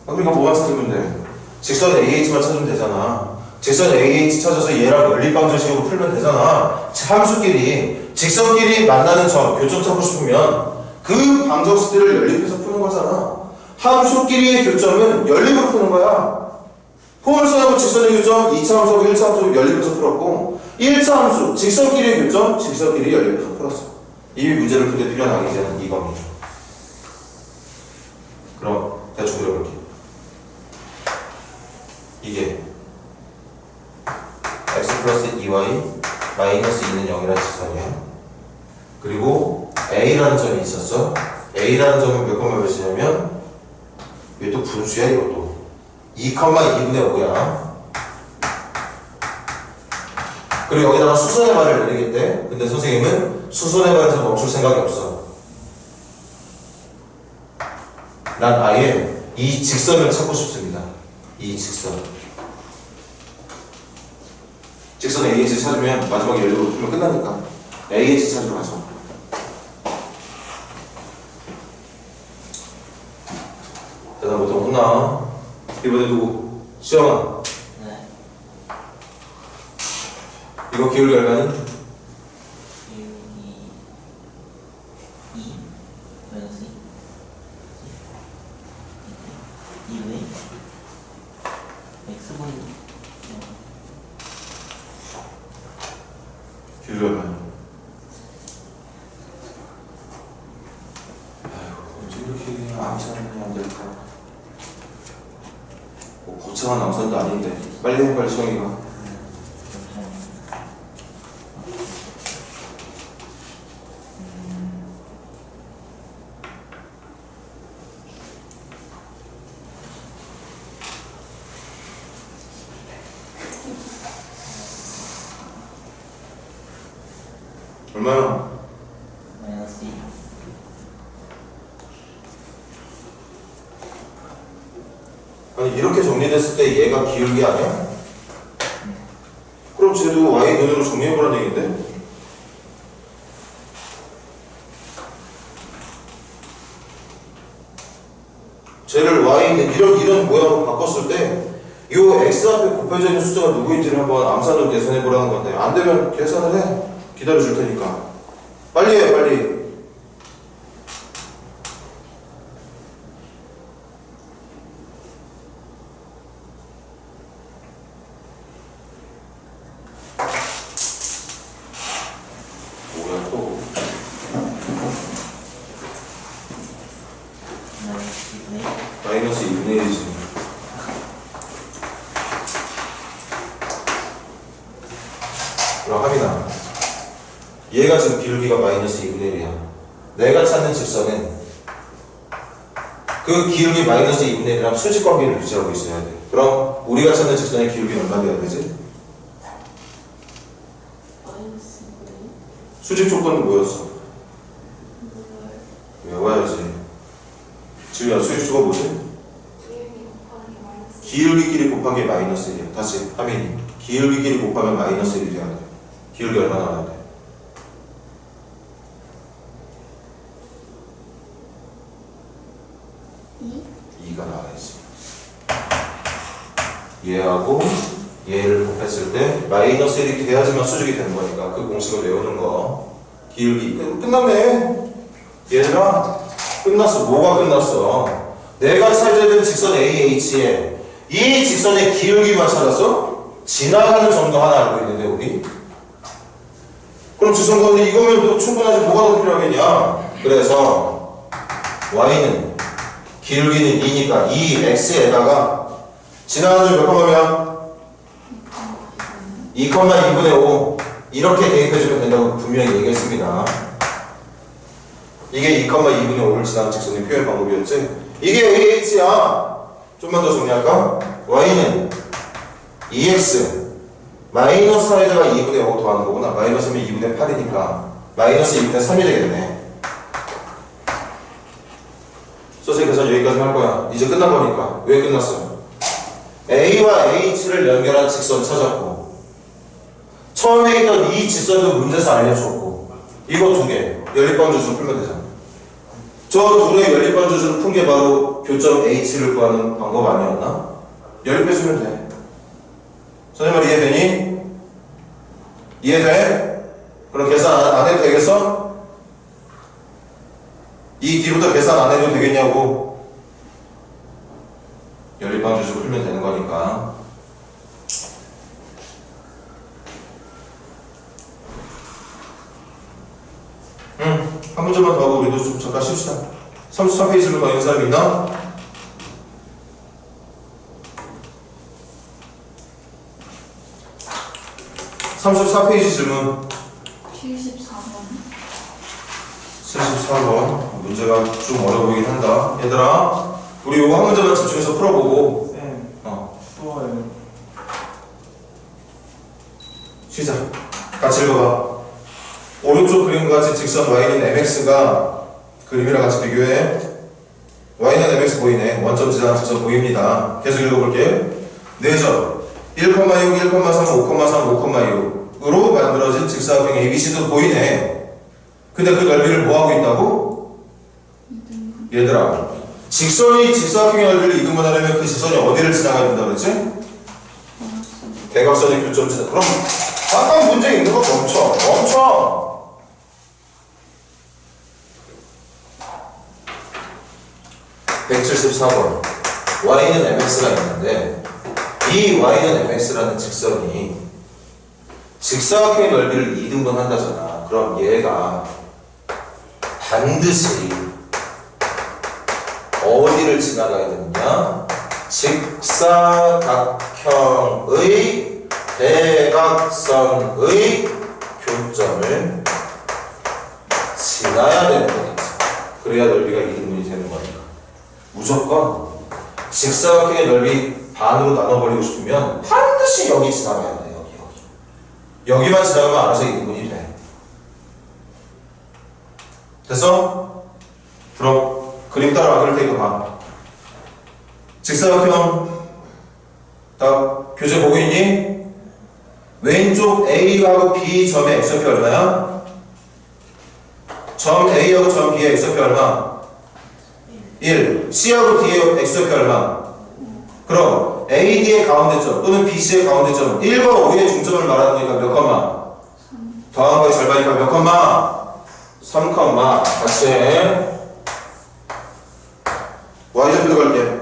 Speaker 1: 그러니까 뭐만 찾으면 돼? 직선 AH만 찾으면 되잖아. 직선 AH 찾아서 얘랑 연립방정식으로 풀면 되잖아. 함수끼리, 직선끼리 만나는 점, 교점 찾고 싶으면 그 방정식들을 연립해서 푸는 거잖아. 함수끼리의 교점은 연립으로 푸는 거야. 포물선하고 직선의 교점, 2차 함수하고 1차 함수 연립해서 풀었고, 1차 함수, 직선끼리의 교점, 직선끼리 연립해서 풀었어. 이 문제를 풀 때 필요한 항의제는 이겁니다. 그럼 대충 그려볼게. 이게 x 플러스 2y 마이너스 2는 0이라는 직선이야. 그리고 A라는 점이 있었어. A라는 점은 몇 콤마 몇이냐면 이게 또 분수야 이것도 2,2분의 5야. 그리고 여기다가 수선의 발을 내리겠대. 근데 선생님은 수선의 발에서 멈출 생각이 없어. 난 아예 이 직선을 찾고 싶습니다. 이 직선. 직선 AH 찾으면 마지막에 열리고 풀면 끝나니까 AH 찾으러 가자. 대답부터 혼나. 이번에 누구? 시영아.
Speaker 2: 네.
Speaker 1: 이거 기울기 얼마니?
Speaker 2: 기울기 2 마이너스 2분의 x분의
Speaker 1: 기울기 얼마니? 아이고 언제 이렇게 암산이 안 될까? 뭐 거창한 암산도 아닌데 빨리 해 빨리 시영이가. 얼마야?
Speaker 2: 마이너스 2
Speaker 1: 아니 이렇게 정리됐을 때 얘가 기울기 아니야? 그럼 쟤도 y 눈으로 정리해보라는 얘기인데? 쟤를 y는 이런 모양으로 바꿨을 때 요 x 앞에 곱해져 있는 숫자가 누구인지를 한번 암산으로 계산해보라는 건데 안 되면 계산을 해. 기다려 줄 테니까 빨리 해 빨리. 뭐야 또
Speaker 2: 마이너스 2분의
Speaker 1: 마이너스 2분의 1이지. 그럼 합이나 얘가 지금 기울기가 마이너스 2분의 1이야. 내가 찾는 직선은 그 기울기 마이너스 2분의 1이랑 수직 관계를 유지하고 있어야 돼. 그럼 우리가 찾는 직선의 기울기는 얼마 돼야 되지?
Speaker 3: 마이너스 2분의
Speaker 1: 수직 조건은 뭐였어? 외워야지. 지우야 수직 조건 뭐지?
Speaker 3: 기울기 곱하기 마이너스
Speaker 1: 기울기끼리 곱하기 마이너스 1이야. 다시 하민이 기울기끼리 곱하면 마이너스 1이 돼야 돼. 기울기 얼마 나와야 돼? 2가 나와야지. 얘하고 얘를 곱했을 때 마이너스 1이 돼야지만 수직이 되는 거니까 그 공식을 외우는 거. 기울기 끝났네. 얘들아 끝났어. 뭐가 끝났어? 내가 찾아야 되는 직선 AH에 이 직선의 기울기만 찾았어? 지나가는 점도 하나 알고 있는데 우리? 그럼 주성건이 이거면 또 충분하지 뭐가 더 필요하겠냐? 그래서 y는 기울기는 2니까 이 x에다가 지나가는 점 몇 콤마면? 2,2분의 5 이렇게 대입해주면 된다고 분명히 얘기했습니다. 이게 2,2분의 5를 지나는 직선의 표현 방법이었지? 이게 AH야. 좀만 더 정리할까? y는 2x 마이너스 4에다가 2분의 5 더하는 거구나. 마이너스면 2분의 8이니까 마이너스 2분의 3이 되겠네. 선생님 계산 여기까지 할 거야. 이제 끝난 거니까. 왜 끝났어? A와 H를 연결한 직선 찾았고 처음에 있던 이 직선도 문제에서 알려줬고 이거 두 개 연립방정식으로 풀면 되잖아. 저 둘의 연립방정식을 푼 게 바로 교점 H를 구하는 방법 아니었나? 연립해주면 돼. 선생님 말 이해되니? 이해돼? 그럼 계산 안 해도 되겠어? 이 뒤부터 계산 안 해도 되겠냐고. 연립방정식 풀면 되는 거니까. 한 문제만 더 하고 우리도 좀 잠깐 쉽시다. 33페이지로 더 있는 사람 있나? 34페이지 질문
Speaker 3: 74번.
Speaker 1: 74번 문제가 좀 어려워 보이긴 한다. 얘들아 우리 이거 한 문제만 집중해서 풀어보고
Speaker 4: 쌤, 쉬워요.
Speaker 1: 시작. 같이 읽어봐. 오른쪽 그림과 같이 직선 y는 mx가 그림이랑 같이 비교해. y는 mx 보이네. 원점 지나는 직선 보입니다. 계속 읽어볼게. 4점 1,6, 1,3, 5,3, 5,6으로 만들어진 직사각형 ABC도 보이네. 근데 그 넓이를 뭐하고 있다고? 얘들아 직선이 직사각형의 넓이를 이등분하려면 그 직선이 어디를 지나가야 된다 그랬지? 대각선의 교점 지나. 그럼 잠깐 문제 있는 거 멈춰. 174번 y는 mx가 있는데 이 y는 mx라는 직선이 직사각형의 넓이를 2등분 한다잖아. 그럼 얘가 반드시 어디를 지나가야 되느냐? 직사각형의 대각선의 교점을 지나야 되는 거겠지. 그래야 넓이가 2등분이 되는 거니까. 무조건 직사각형의 넓이 반으로 나눠버리고 싶으면 반드시 여기 지나가야 돼. 여기만 지나가면 알아서 2등분이 돼. 됐어? 그럼 그림 따라 그릴 테니까 봐. 직사각형 다 교재 보고 있니? 왼쪽 A하고 B 점의 x좌표 얼마야? 점 A하고 점 B의 x좌표 얼마? 1. C하고 D의 x좌표 얼마? 그럼 AD의 가운데점 또는 BC의 가운데점 1과 5의 중점을 말하는 거니까 몇 컴마? 더한 거의 절반이니까 몇 컴마? 3 컴마. 같이 해. Y좌표도 갈게.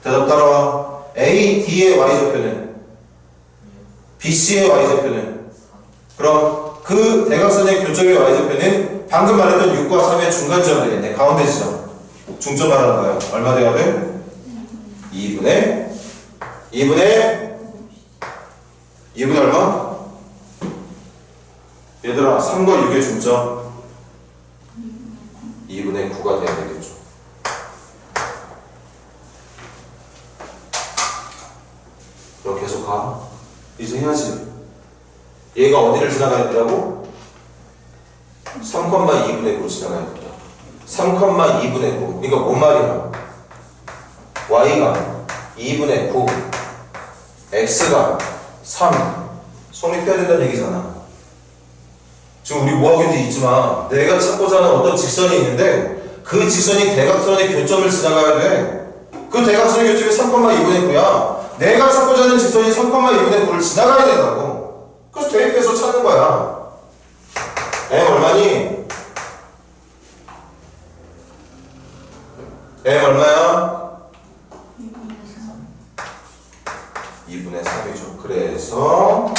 Speaker 1: 대답 따라와. AD의 Y좌표는? BC의 Y좌표는? 그럼 그 대각선의 교점의 Y좌표는 방금 말했던 6과 3의 중간점 되겠네. 가운데 지점. 중점 말하는 거야. 얼마 돼야 돼? 2분의 얼마? 얘들아 3과 6의 중점 2분의 9가 돼야 되겠죠. 그럼 계속 가. 이제 해야지. 얘가 어디를 지나가야 되라고? 3,2분의 9로 지나가야 된다. 3,2분의 9. 그러니까 뭔 말이야? y가 2분의 9, x가 3. 성립해야 된다는 얘기잖아. 지금 우리 뭐하고 있는지 있지만 내가 찾고자 하는 어떤 직선이 있는데 그 직선이 대각선의 교점을 지나가야 돼. 그 대각선의 교점이 3,2분의 9야. 내가 찾고자 하는 직선이 3,2분의 9를 지나가야 된다고. 그래서 대입해서 찾는 거야. m 얼마니? m 얼마야? 2분의 3이죠. 그래서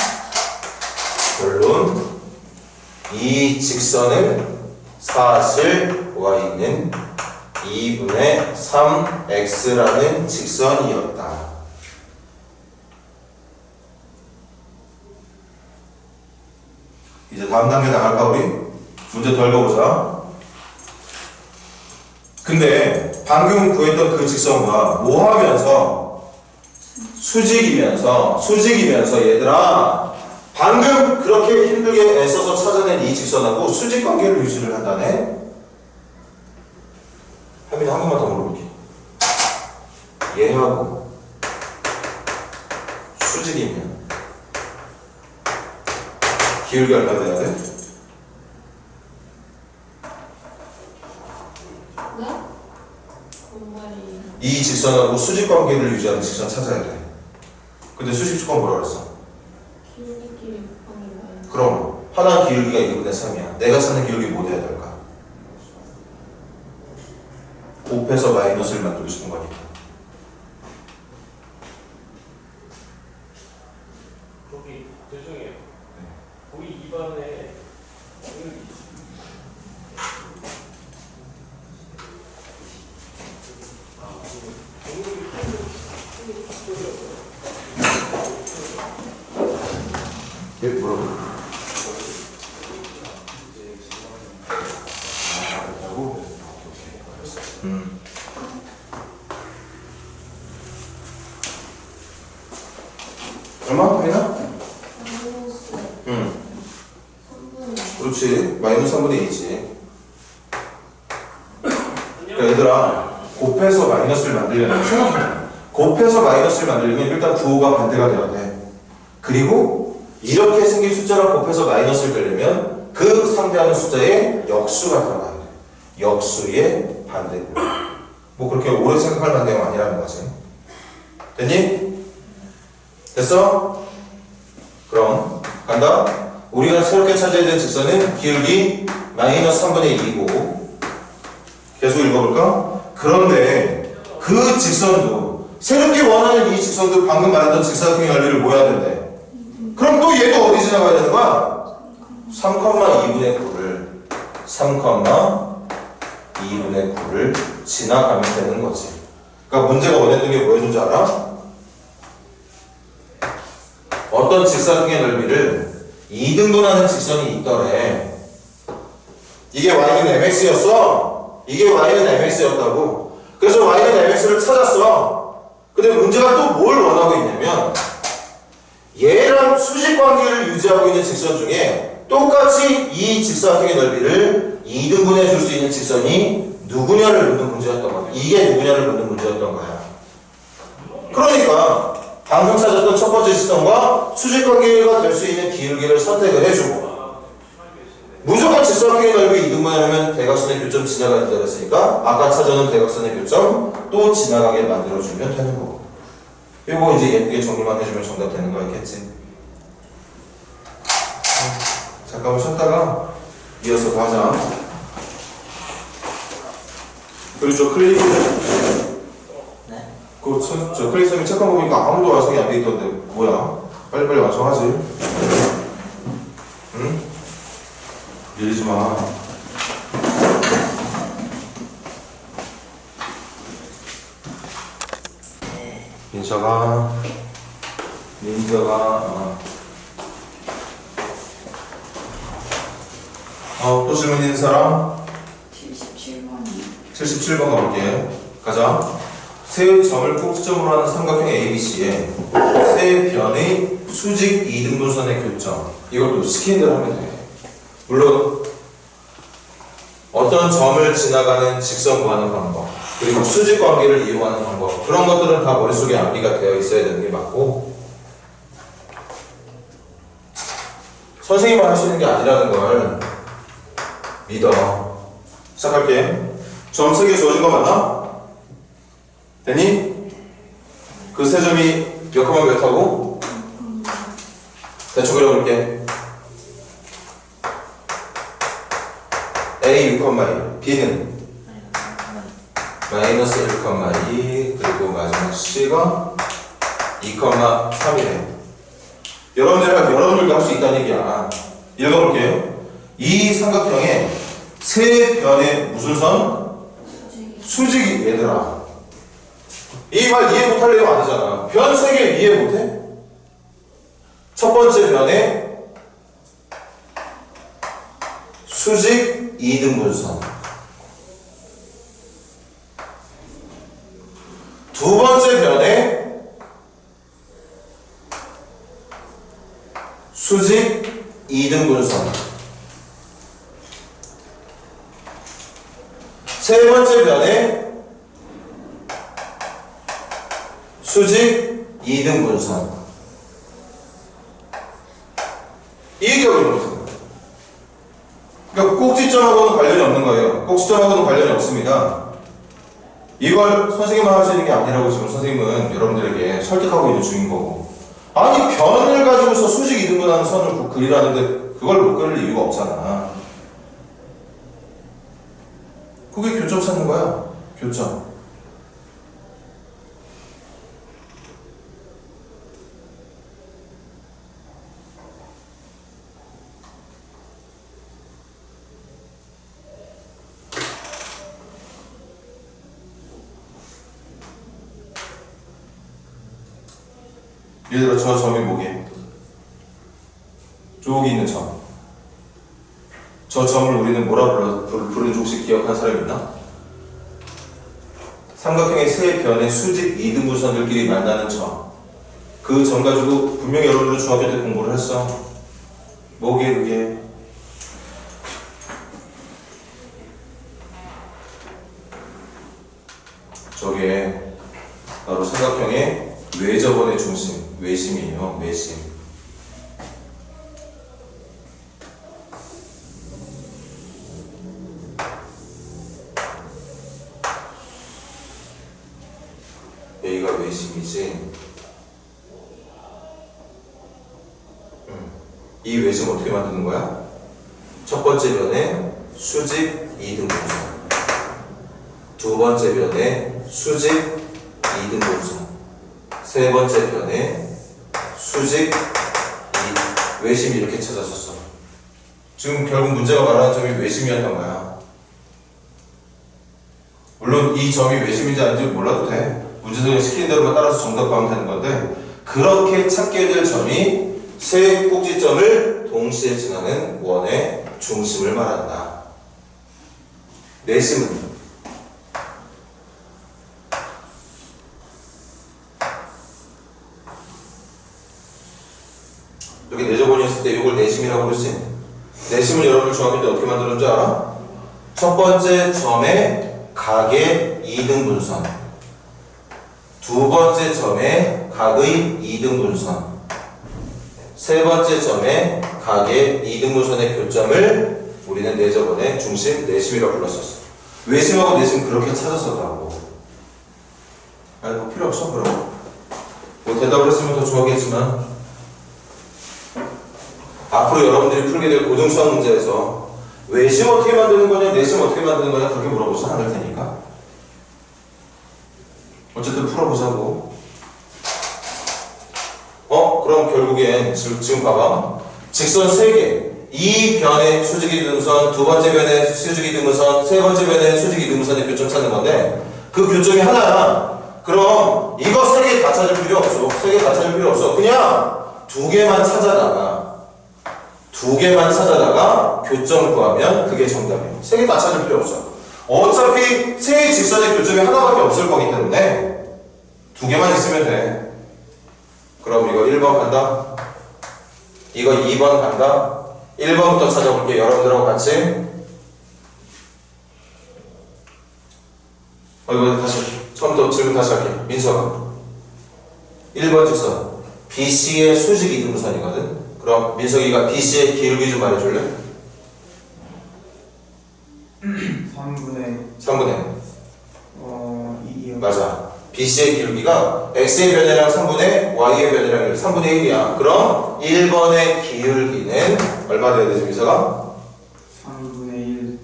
Speaker 1: 결론 이 직선은 사실 y는 2분의 3x라는 직선이었다. 이제 다음 단계 나갈까 우리? 문제 더 읽어보자. 근데 방금 구했던 그 직선과 뭐 하면서? 수직이면서 얘들아 방금 그렇게 힘들게 애써서 찾아낸 이 직선하고 수직 관계를 유지를 한다네? 하민이 한 번만 더 물어볼게. 얘하고 수직이면 기울기 얼마 돼야 돼?
Speaker 3: 네? 뭔 말이에요?
Speaker 1: 이 직선하고 수직 관계를 유지하는 직선 찾아야 돼. 근데 수직 조건 뭐라 그랬어?
Speaker 3: 기울기끼리 곱하는 거예요.
Speaker 1: 그럼 하나 기울기가 2분의 3이야. 내가 찾는 기울기 뭐 돼야 될까? 곱해서 마이너스를 만들고 싶은 거니까.
Speaker 5: 거기 죄송해요. 거기 2번에
Speaker 1: 얘 뭐라고? 알았다고? 얼마? 되나?
Speaker 3: 마이너스
Speaker 1: 응.
Speaker 3: 3분의
Speaker 1: 그렇지. 마이너스 3분의 2지. 그러니까 얘들아, 곱해서 마이너스를 만들려면 생각해. 곱해서 마이너스를 만들려면 일단 부호가 반대가 돼야 돼. 그리고 이렇게 생긴 숫자랑 곱해서 마이너스를 빼려면 그 상대하는 숫자에 역수가 들어가야 돼. 역수의 반대. 뭐 그렇게 오래 생각할 만한 내용 아니라는 거지. 됐니? 됐어? 그럼 간다. 우리가 새롭게 찾아야 될 직선은 기울기 마이너스 3분의 2이고 계속 읽어볼까? 그런데 그 직선도 새롭게 원하는 이 직선도 방금 말했던 직사각형의 넓이를 뭐 해야 된대? 그럼 또 얘도 어디 지나가야 되는 거야? 3,2분의 9를 3,2분의 9를 지나가면 되는 거지. 그러니까 문제가 원했던 게 뭐였는 줄 알아? 어떤 직사각형의 넓이를 2등분하는 직선이 있더래. 이게 y는 mx였어. 이게 y는 mx였다고. 그래서 y는 mx를 찾았어. 근데 문제가 또 뭘 원하고 있냐면 얘랑 수직 관계를 유지하고 있는 직선 중에 똑같이 이 직사각형의 넓이를 2등분해 줄 수 있는 직선이 누구냐를 묻는 문제였던 거야. 이게 누구냐를 묻는 문제였던 거야. 그러니까 방금 찾았던 첫 번째 직선과 수직관계가 될 수 있는 기울기를 선택을 해주고 무조건 직사각형의 넓이 2등분하면 대각선의 교점 지나가야 된다고 했으니까 아까 찾아놓은 대각선의 교점 또 지나가게 만들어주면 되는 거고 이거 이제 예쁘게 정리만 해주면 정답 되는 거였겠지. 잠깐만 쉬었다가 이어서 더 하자. 그리고 저 클릭
Speaker 2: 네?
Speaker 1: 저 클릭성이 체크한 거 보니까 아무도 완성이 안 돼 있던데 뭐야? 빨리빨리 완성하지. 응? 밀리지 마. 민서가 또 질문 있는 사람?
Speaker 3: 77번이
Speaker 1: 77번 가볼게. 가자. 세 점을 꼭지점으로 하는 삼각형 ABC에 세 변의 수직 2등분선의 교점. 이것도 시키는 대로 하면 돼. 물론 어떤 점을 지나가는 직선 구하는 방법 그리고 수직 관계를 이용하는 방법 그런 것들은 다 머릿속에 암기가 되어 있어야 되는 게 맞고 선생님만 할 수 있는 게 아니라는 걸 믿어. 시작할게. 점 3개 주어진 거 맞나? 됐니? 그 세 점이 몇 콤마 몇 하고? 대충 그려볼게. A 6,1 B는 마이너스 1,2 그리고 마지막 C가 2,3이래. 여러분들도 할 수 있다는 얘기야. 읽어볼게요. 이 삼각형에 세 변의 무슨 선? 수직이 얘들아. 이 말 이해 못할 내용 아니잖아. 변 세 개 이해 못해? 첫 번째 변에 수직 2등분선. 두 번째 변에 수직 2등분선. 세 번째 변에 수직 2등분선. 이게 어려운 그러니까 꼭지점하고는 관련이 없는 거예요. 꼭지점하고는 관련이 없습니다. 이걸 선생님만 할 수 있는 게 아니라고 지금 선생님은 여러분들에게 설득하고 있는 중인 거고. 아니 변을 가지고서 수직 2등분하는 선을 그리라는데 그걸 못 그릴 이유가 없잖아. 그게 교점 찾는 거야. 교점. 얘들아 저 점이 뭐게? 저기 있는 점. 저 점을 우리는 뭐라 부르는지 혹시 기억하는 사람 있나? 삼각형의 세 변의 수직 이등분선들끼리 만나는 점. 그 점 가지고 분명히 여러분들 중학교 때 공부를 했어. 뭐게 그게? 저게 바로 삼각형의 외접원의 중심, 외심이에요. 외심. 여기가 외심이지. 이 외심 어떻게 만드는 거야? 첫 번째 변에 수직 이등분선, 두 번째 변에 수직 이등분선, 세 번째 변에 수직 외심이 이렇게 찾았었어. 지금 결국 문제가 말하는 점이 외심이었던 거야. 물론 이 점이 외심인지 아닌지 몰라도 돼. 문제적인 시키는 대로만 따라서 정답 가면 되는 건데, 그렇게 찾게 될 점이 세 꼭지점을 동시에 지나는 원의 중심을 말한다. 내심은 여기 내접원이었을 때 이걸 내심이라고 그러지. 내심을 여러분 중학교 때 어떻게 만드는 줄 알아? 첫 번째 점의 각의 이등분선, 두 번째 점의 각의 이등분선, 세 번째 점의 각의 이등분선의 교점을 우리는 내접원의 중심, 내심이라고 불렀었어. 외심하고 내심 그렇게 찾았었다고. 아니 뭐 필요 없어 그럼. 뭐 대답을 했으면 더 좋아하겠지만, 앞으로 여러분들이 풀게 될 고등수학 문제에서 외심 어떻게 만드는 거냐, 내심 어떻게 만드는 거냐 그렇게 물어보지 않을 테니까 어쨌든 풀어보자고. 그럼 결국엔 지금 봐봐. 직선 3개, 이 변의 수직이등분선, 두 번째 변의 수직이등분선, 세 번째 변의 수직이등분선의 교점 찾는 건데, 그 교점이 하나야. 그럼 이거 3개 다 찾을 필요 없어. 3개 다 찾을 필요 없어. 그냥 2개만 찾아다가 2개만 찾아다가 교점 구하면 그게 정답이에요. 3개 다 찾을 필요 없어. 어차피 세 직선의 교점이 하나밖에 없을 거기 때문에 2개만 있으면 돼. 그럼 이거 1번 간다. 이거 2번 간다. 1번부터 찾아볼게요. 여러분들하고 같이. 이거 다시 처음부터 질문 다시 할게요. 민서가 1번 직선 BC의 수직 이등분선이거든. 그럼 민석이가 BC의 기울기 좀 말해줄래?
Speaker 4: 3분의 2이요.
Speaker 1: 맞아. BC의 기울기가 X의 변이랑 3분의 Y의 변이랑 3분의 1이야. 그럼 1번의 기울기는 얼마 돼야 되지, 민서가?
Speaker 4: 3분의 1.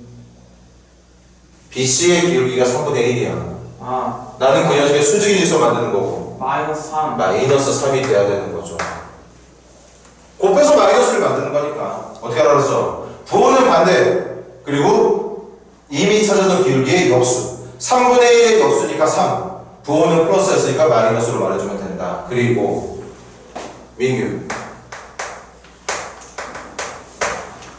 Speaker 1: BC의 기울기가 3분의 1이야.
Speaker 4: 아,
Speaker 1: 나는 그 녀석의 수직인 질서 만드는 거고
Speaker 4: 마이너스 3.
Speaker 1: 마이너스 3이 돼야 되는 거죠. 곱해서 마이너스를 만드는 거니까. 어떻게 알았어? 부호는 반대. 그리고 이미 찾았던 기울기의 역수. 3분의 1의 역수니까 3. 부호는 플러스였으니까 마이너스로 말해주면 된다. 그리고 민규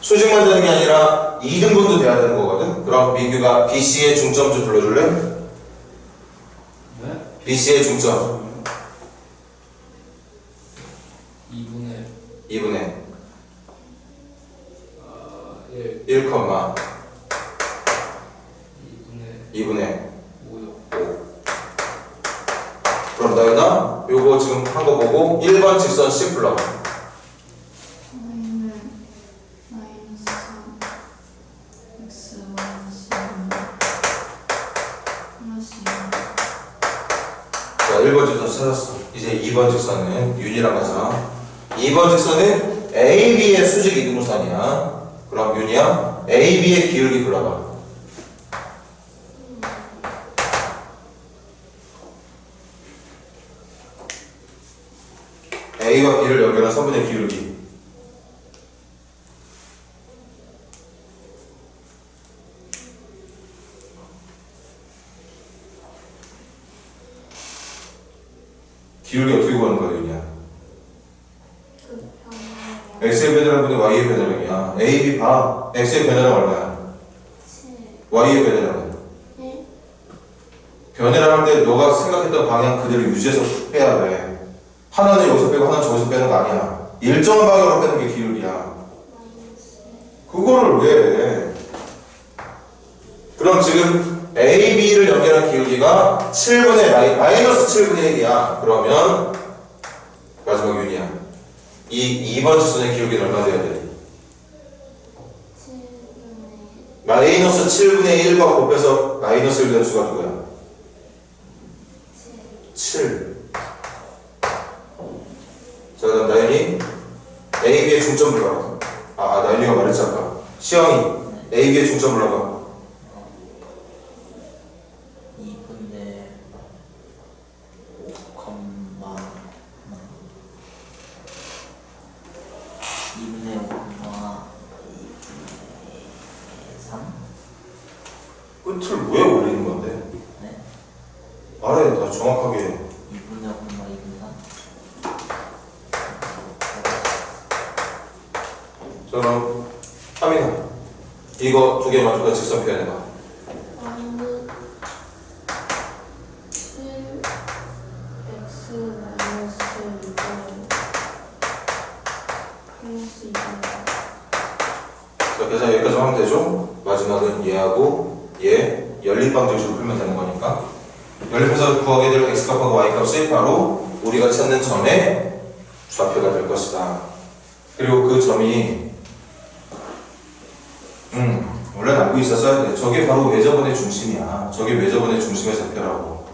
Speaker 1: 수직 만드는 게 아니라 2등분도 돼야 되는 거거든. 그럼 민규가 BC의 중점 좀 불러줄래?
Speaker 6: 네?
Speaker 1: BC의 중점
Speaker 6: 2분의
Speaker 1: 2분의
Speaker 6: 1
Speaker 1: 1, 2분의
Speaker 6: 5요.
Speaker 1: 5. 그럼 나연아 요거 지금 한 거 보고 1번 직선 C 불러.
Speaker 3: Y는 마이너스 3 X 마이너스 1 플러스 2.
Speaker 1: 자 1번 직선 찾았어. 이제 2번 직선은 윤이랑 가자. 2번 직선은 AB의 수직 이등분선이야. 그럼 윤이야 AB의 기울기 불러봐. A와 B를 연결한 3분의 기울기. 기울기 어떻게 구하는 거야, 윤이야? x의 변화량은 y의 변화량이야. a, b 봐. x의 변화량 얼마야?
Speaker 3: 7,
Speaker 1: y의 변화량은?
Speaker 3: 1,
Speaker 1: 변화량 할 때 너가 생각했던 방향 그대로 유지해서 빼야 돼. 하나는 여기서 빼고 하나는 저기서 빼는 거 아니야. 일정한 방향으로 빼는 게 기울기야.
Speaker 3: 마이너스
Speaker 1: 그거를 왜 해? 그럼 지금 A, B를 연결한 기울기가 7분의 마이너스 7분의 1이야. 그러면 마지막 윤이야. 이 2번 직선의 기울기는 얼마 돼야 돼?
Speaker 3: 7분의
Speaker 1: 마이너스 7분의 1과 곱해서 마이너스 1 되는 수가 누구야? 7. 자, 그다음 나연이 A, B의 중점 불러봐. 나연이가 말했지 아까. 시영이 A, B의 중점 불러봐.
Speaker 2: 2분의 5, 2분의 5, 3?
Speaker 1: 끝을 왜 올리는 건데?
Speaker 2: 네?
Speaker 1: 말해, 다 정확하게.
Speaker 2: 2분의 5, 2분의 3?
Speaker 1: 자, 그럼 하민아, 이거 두 개 맞춰서 직선 표현해봐.
Speaker 3: 마이너스 7 x 마이너스 2 플러스 2
Speaker 1: 자, 계산 여기까지 하면 되죠? 마지막은 얘하고 얘 연립방정식으로 풀면 되는 거니까. 연립해서 구하게 될 x값하고 y값이 바로 우리가 찾는 점의 좌표가 될 것이다. 그리고 그 점이 원래는 알고 있었어야 돼. 저게 바로 외접원의 중심이야. 저게 외접원의 중심의 좌표라고.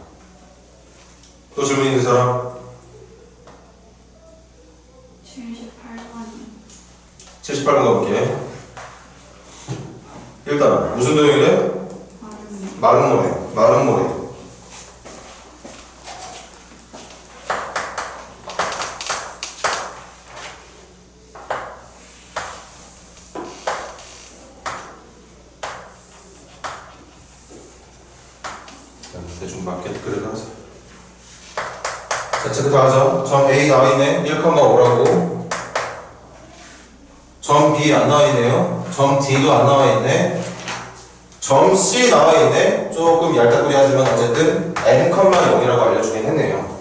Speaker 1: 또 질문 있는 사람?
Speaker 3: 78번이
Speaker 1: 78번 가볼게. 일단 무슨 도형이래? 마른 모래. 마른 모래. 대충 맞게 그래도 하자. 자, 체크 다 하자. 점 A 나와있네. 1,5라고. 점 B 안 나와있네요. 점 D도 안 나와있네. 점 C 나와있네. 조금 얄딱거리 하지만 어쨌든 N,0이라고 알려주긴 했네요.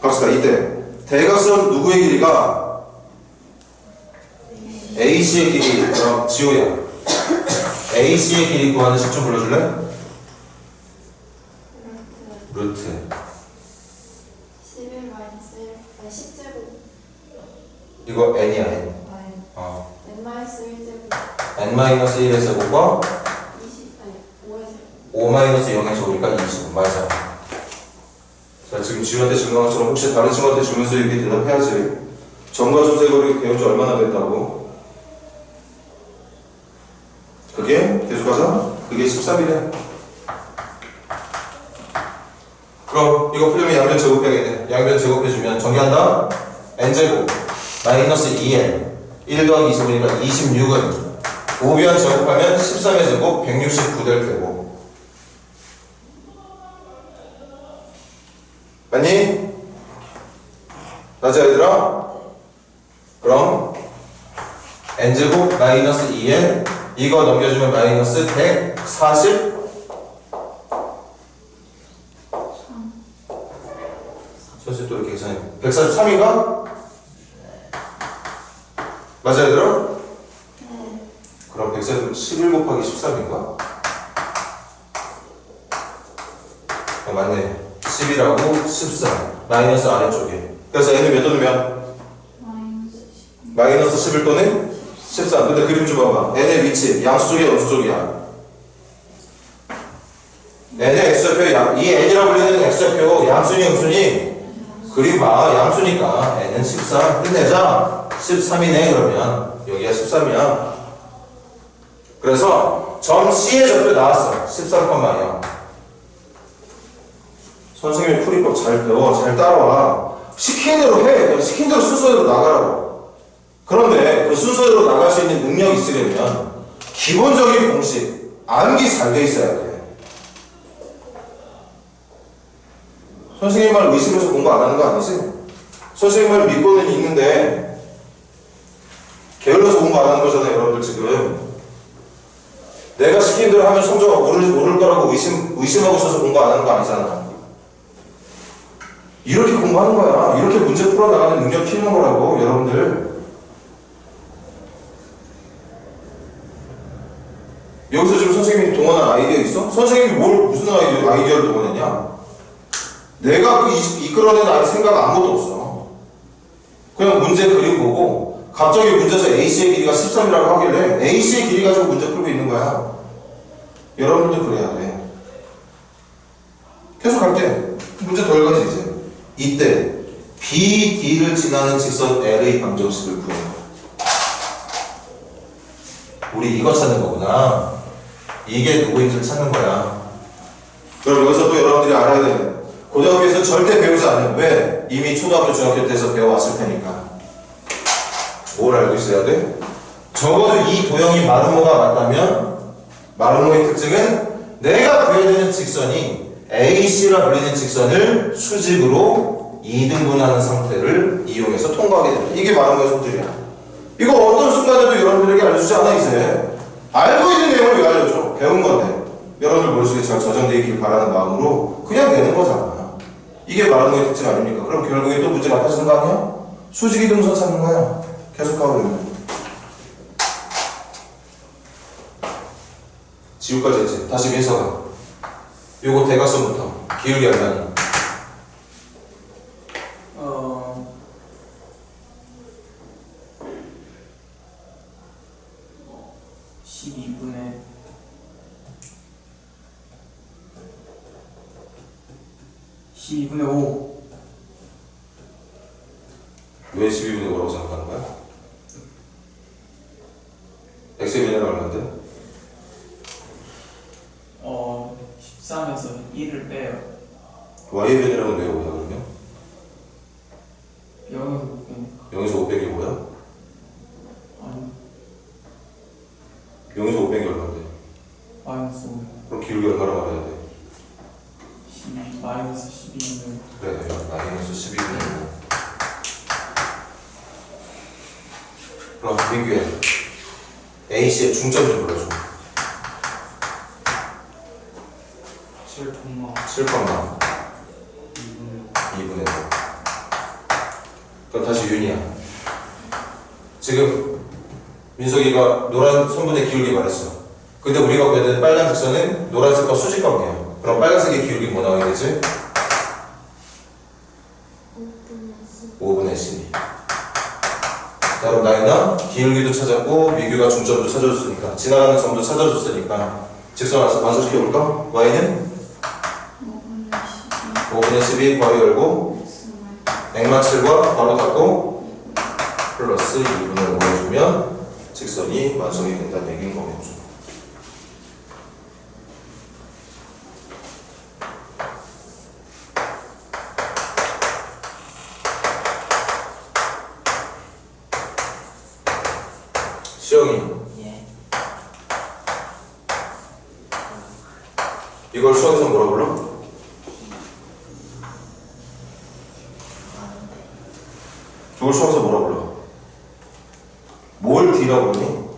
Speaker 1: 갑시다. 이때 대각선 누구의 길이가 AC의 길이. 그럼 지호야, AC의 길이 구하는 식 좀 불러줄래? 루트
Speaker 3: 11 마이너스 1 아니 10제곱
Speaker 1: 이거 n이야 n.
Speaker 3: n 마이너스 1제곱
Speaker 1: n-1의 제곱과
Speaker 3: 20 아니 5의 제곱
Speaker 1: 5-0의 제곱이니까 20. 맞아. 자, 지금 지우한테 질문한 것처럼 혹시 다른 친구한테 질문해서 이렇게 대답해야지. 점과 점 세거리 배운 지 얼마나 됐다고? 그게 계속하자. 그게 13이래. 그럼 이거 풀려면 양변 제곱해야겠네. 양변 제곱해주면 전개한다. n제곱 마이너스 2n 1 더하기 25니까 26은 5변 제곱하면 13의 제곱 169 될 테고. 맞니? 맞아 얘들아? 그럼 n제곱 마이너스 2n 이거 넘겨주면 마이너스 140. 선생님 또 이렇게 계산해. 143인가? 맞아 얘들아? 그럼 141 곱하기 13인가? 맞네. 10이라고 13 마이너스 아래쪽에. 그래서 n은 몇 또는 마이너스 11 또는 13. 근데 그림 좀 봐봐. n의 위치 양수 쪽이야 음수 쪽이야? n의 x좌표 이 n이라고 불리는 x좌표 양수니 음수니? 그림 봐. 양수니까 n은 13. 끝내자. 13이네 그러면 여기가 13이야. 그래서 점 C의 좌표 나왔어. 13,0. 선생님이 풀이법 잘 배워. 잘 따라와. 시킨 대로 해. 그냥 시킨 대로 순서대로 나가라고. 그런데 그 순서대로 나갈 수 있는 능력이 있으려면 기본적인 공식 암기 잘 돼 있어야 돼. 선생님 말 의심해서 공부 안 하는 거 아니지? 선생님 말 믿고는 있는데 게을러서 공부 안 하는 거잖아요, 여러분들 지금. 내가 시키는 대로 하면 성적가 오를 거라고 의심하고 있어서 공부 안 하는 거 아니잖아. 이렇게 공부하는 거야. 이렇게 문제 풀어나가는 능력 키우는 거라고, 여러분들. 여기서 지금 선생님이 동원한 아이디어 있어? 선생님이 무슨 아이디어를 동원했냐? 내가 그 이끌어낸 생각 아무것도 없어. 그냥 문제 그림 보고 갑자기 문제에서 A씨의 길이가 13이라고 하길래 A씨의 길이 가지고 문제 풀고 있는 거야. 여러분들도 그래야 돼. 계속 갈게. 문제 더 읽어지 이제. 이때 BD를 지나는 직선 L의 방정식을 구해. 우리 이거 찾는 거구나. 이게 누구인지를 찾는 거야. 그럼 여기서 또 여러분들이 알아야 돼. 고등학교에서 절대 배우지 않아요. 왜? 이미 초등학교, 중학교 때에서 배워왔을 테니까. 뭘 알고 있어야 돼? 적어도 이 도형이 마르모가 맞다면 마르모의 특징은 내가 구해야 되는 직선이 AC라 불리는 직선을 수직으로 2등분하는 상태를 이용해서 통과하게 됩니다. 이게 마르모의 성질이야. 이거 어떤 순간에도 여러분들에게 알려주지 않아 이제. 알고 있는 내용을 왜 알려줘? 배운 건데. 여러분들 머릿속에 잘 저장되어 있길 바라는 마음으로 그냥 내는 거잖아. 이게 마르모의 특징 아닙니까? 그럼 결국에 또 문제 맞춰지는 거 아니야? 수직 이등선 찾는 거야. 계속 가버리면. 지우까지 했지. 다시 민서가. 요거 대각선부터 기울기 알라니.
Speaker 4: 12분의 5.
Speaker 1: 왜 12분의 5라고 생각하는 거야? x의 변화는 얼마인데?
Speaker 4: 13에서 1을 빼요.
Speaker 1: y의 변화는 왜 5야 그러면?
Speaker 4: 0에서 5빼니까.
Speaker 1: 0에서 5 빼기 5야?
Speaker 4: 아니,
Speaker 1: 0에서 5 빼기 얼마인데?
Speaker 4: 마이너스 5.
Speaker 1: 그럼 기울기 얼마로 말해야 돼?
Speaker 4: 12, 마이너스 12는.
Speaker 1: 그래, 마이너스 12분의 5. 그럼 민규야, A씨의 중점 좀 불러줘. 7컴마 2분의 5. 그럼 다시 윤이야. 지금 민석이가 노란 선분의 기울기 말했어. 근데 우리가 구해야 되는 빨간 직선은 노란색과 수직관계야. 그럼 빨간색의 기울기 뭐 나와야 되지? 5분의 12. 자, 그럼 나이나 기울기도 찾았고 미규가 중점도 찾아줬으니까 지나가는 점도 찾아줬으니까 직선 완성시켜볼까? y는 5분의 12 괄호 열고 액마 7과 괄호 닫고 플러스 2분의 5 해주면 직선이 완성이 된다는 얘기인 거겠죠. 시영이,
Speaker 2: 예.
Speaker 1: 이걸 수학에서 뭐라 불러? 이걸 수학에서 뭐라 불러? 뭘 D라고 그러니?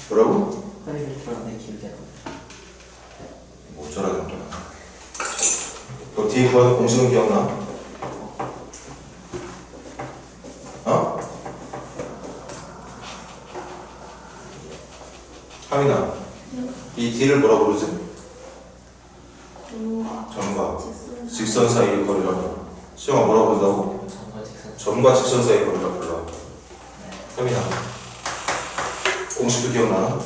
Speaker 1: 뭐라고?
Speaker 2: 파이브트론의 기울기가
Speaker 1: 뭐 어쩌라는 거야. 너 뒤에 구하는 공식은 기억나? 어? 하민아, 이 D를 뭐라고 부르지? 점과 직선 사이의 거리라고. 시영아 뭐라고 부른다고?
Speaker 2: 점과 직선.
Speaker 1: 점과 직선 사이의 거리라고 불러. 하민아, 공식도 기억나?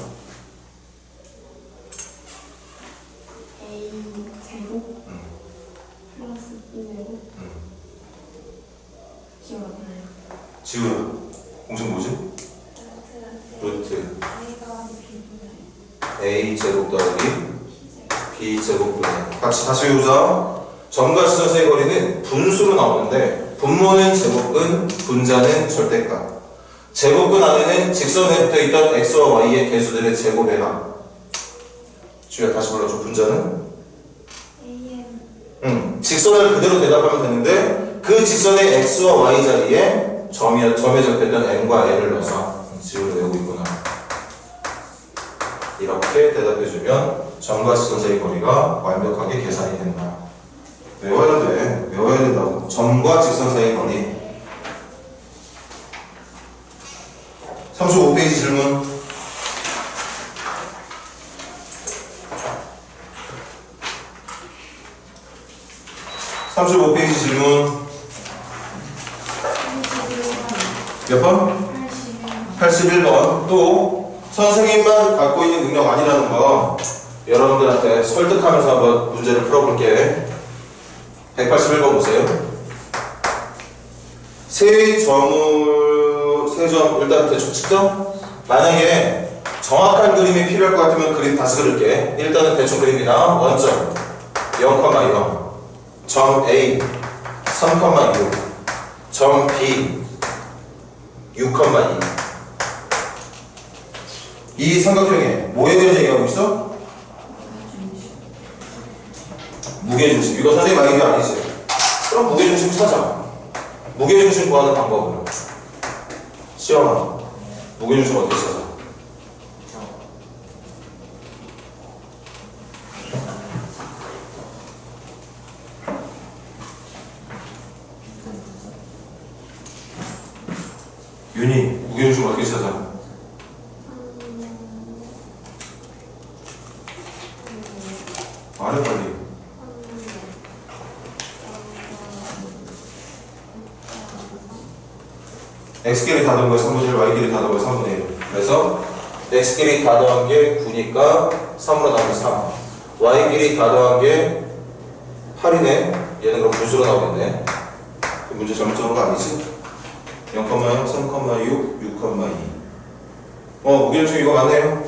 Speaker 3: A 제곱 플러스 B제곱 기억나요?
Speaker 1: 지우야, 공식 뭐지? 루트
Speaker 3: A가 B분의
Speaker 1: A 제곱 더하기 B 제곱분의 다시 외우자. 점과 직선 사이의 거리는 분수로 나오는데 분모는 제곱근, 분자는 절대값. 제곱근 안에는 직선에 붙어있던 x와 y의 개수들의 제곱해라. 주희야 다시 불러줘. 분자는?
Speaker 3: AM
Speaker 1: 직선을 그대로 대답하면 되는데 그 직선의 x와 y 자리에 점에 적혀있던 n과 n을 넣어서 지우를 외우고 있구나. 이렇게 대답해주면 점과 직선 사이 거리가 완벽하게 계산이 된다. 외워야 돼. 외워야 된다고. 점과 직선 사이 거리. 35페이지 질문. (35페이지) 질문 몇 번? 81번. 또 선생님만 갖고 있는 능력 아니라는 거 여러분들한테 설득하면서 한번 문제를 풀어볼게. 181번 보세요. 세점 일단 대충 측정. 만약에 정확한 그림이 필요할 것 같으면 그림 다시 그릴게. 일단은 대충 그립니다. 원점 0,0 점 A 3,6 점 B 6,2 이 삼각형에 뭐에 대해서 얘기하고 있어? 무게중심. 이거 선생님 아이디어 아니지? 그럼 무게중심 찾아. 무게중심 구하는 방법은 시험아, 무게중심 어떻게 찾아? 윤희, 무게중심 어떻게 찾아? 말해 빨리. x끼리 다 더한 거에 3분의 1, y끼리 다 더한 거에 3분의 1. 그래서 x끼리 다 더한 게 9니까 3으로 나오면 3. y끼리 다 더한 게 8이네. 얘는 그럼 분수로 나오겠네. 문제 잘못 적은 거 아니지? 0,0, 3,6, 6,2. 무게중심 이거 맞네요.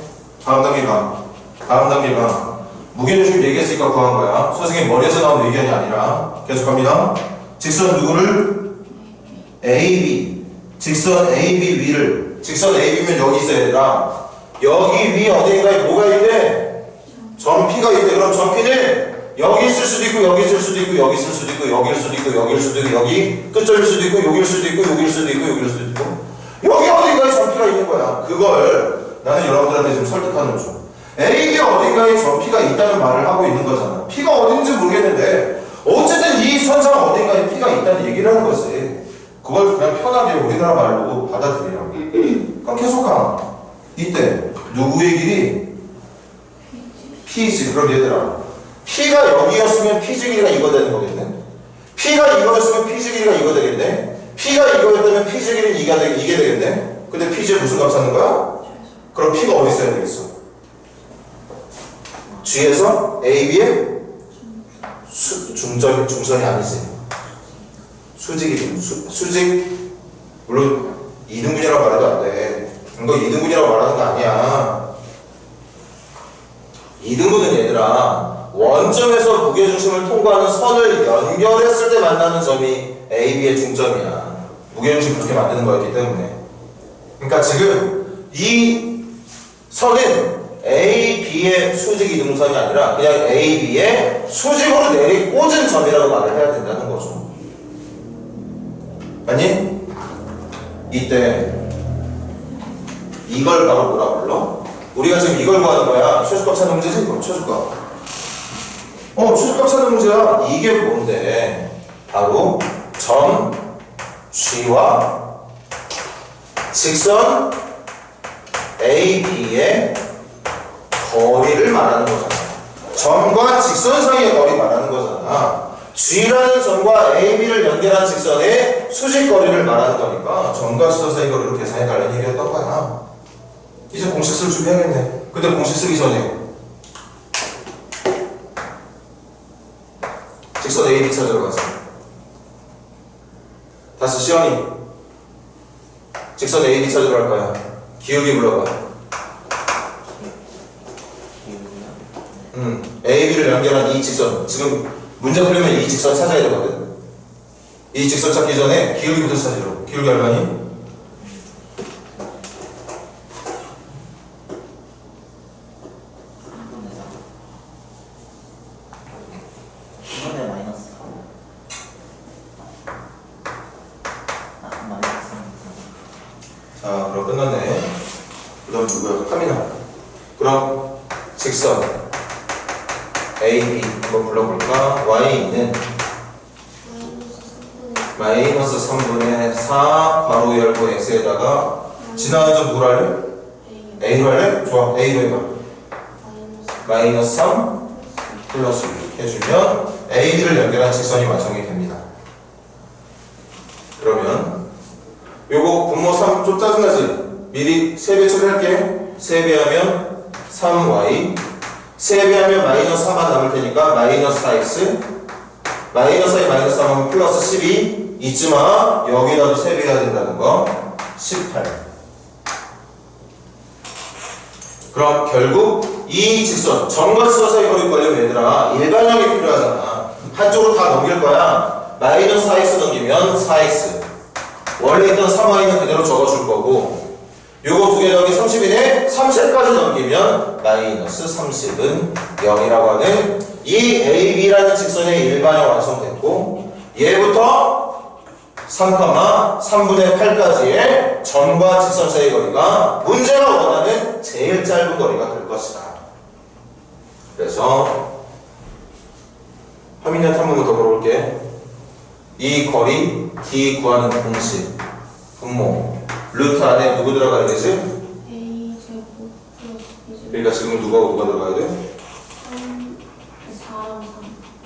Speaker 1: 다음 단계가 무게중심 얘기했으니까 구한 거야. 선생님 머리에서 나온 의견이 아니라. 계속합니다. 직선 누구를? AB. 직선 AB 위를. 직선 AB면 여기 있어야 되나? 여기 위 어딘가에 뭐가 있대? 점 P가 있대. 그럼 점 P는 여기 있을 수도 있고 여기 있을 수도 있고 여기 있을 수도 있고 여기일 수도 있고 여기일 수도 있고 여기 끝절일 수도 있고 여기일 수도 있고 여기일 수도 있고 여기일 수도 있고 여기 어딘가에 점피가 있는 거야. 그걸 나는 여러분들한테 지금 설득하는 중. AB 어딘가에 점피가 있다는 말을 하고 있는 거잖아. P가 어딘지 모르겠는데 어쨌든 이 선상 어딘가에 P가 있다는 얘기를 하는 거지. 그걸 그냥 편하게 우리나라 말로 받아들이라고. 그럼 계속 가. 이때 누구의 길이? P지. 그럼 얘들아 P가 여기였으면 P지 길이가 이거 되는 거겠네. P가 이거였으면 P지 길이가 이거 되겠네. P가 이거였다면 P지 길이는 이게 되겠네. 근데 P지에 무슨 값 찾는 거야? 그럼 P가 어디 있어야 되겠어? G에서 AB의 중선이 아니지. 수직이지. 수직. 물론 2등분이라고 말해도 안 돼. 이거 2등분이라고 말하는 거 아니야. 2등분은 얘들아 원점에서 무게중심을 통과하는 선을 연결했을 때 만나는 점이 AB의 중점이야. 무게중심 그렇게 만드는 거였기 때문에. 그러니까 지금 이 선은 AB의 수직 이등분선이 아니라 그냥 AB의 수직으로 내리 꽂은 점이라고 말을 해야 된다는 거죠. 아니? 이때 이걸 바로 뭐라 불러? 우리가 지금 이걸 구하는 거야. 최소값 찾는 문제지? 그럼 최소값. 최소값 찾는 문제야. 이게 뭔데? 바로 점 G와 직선 AB의 거리를 말하는 거잖아. 점과 직선 사이의 거리 말하는 거잖아. G라는 점과 AB를 연결한 직선의 수직 거리를 말하는 거니까 점과 직선 사이 거리로 계산해달라는 얘기였던 거야. 이제 공식 쓸 준비해야겠네. 근데 공식 쓰기 전에 직선 AB 찾으러 가자. 다시 시연이 직선 AB 찾으러 갈 거야. 기울기 불러봐. AB를 연결한 이 직선. 지금 문제 풀리면 이 직선 찾아야 되거든. 이 직선 찾기 전에 기울기부터 찾으러. 기울기 얼마니? 이건 누구야? 카미나. 그럼 직선 AB 한번 불러볼까? Y는 마이너스 3분의 4 괄호 열고 X에다가 지나간 점 뭐라 할래? A로 할래? 좋아. A로 해봐. 마이너스 3 플러스 6 해주면 AB를 연결한 직선이 완성이 됩니다. 그러면 요거 분모 3 좀 짜증나지? 미리 3배 처리할게. 3배하면 3y 3배하면 마이너스 4만 남을 테니까 마이너스 4x 마이너스 2 마이너스 3하면 플러스 12 잊지 마. 여기다도 3배 해야 된다는 거 18. 그럼 결국 이 직선 점과 지점 사이 거리 걸려면 얘들아 일반형이 필요하잖아. 한쪽으로 다 넘길 거야. 마이너스 4x 넘기면 4x 원래 있던 3y는 그대로 적어줄 거고 요거 두 개 더하기 30이네 30까지 넘기면 마이너스 30은 0이라고 하는 이 AB라는 직선의 일반형 완성됐고 얘부터 3,3분의 8까지의 점과 직선 사이 거리가 문제가 원하는 제일 짧은 거리가 될 것이다. 그래서 화면에 한 번만 더 물어볼게. 이 거리 D 구하는 공식 분모 루트 안에 누구 들어가야 되지?
Speaker 3: A 제곱 플러스 B 제곱
Speaker 1: 그러니까 지금 누가 들어가야 돼?
Speaker 3: 4랑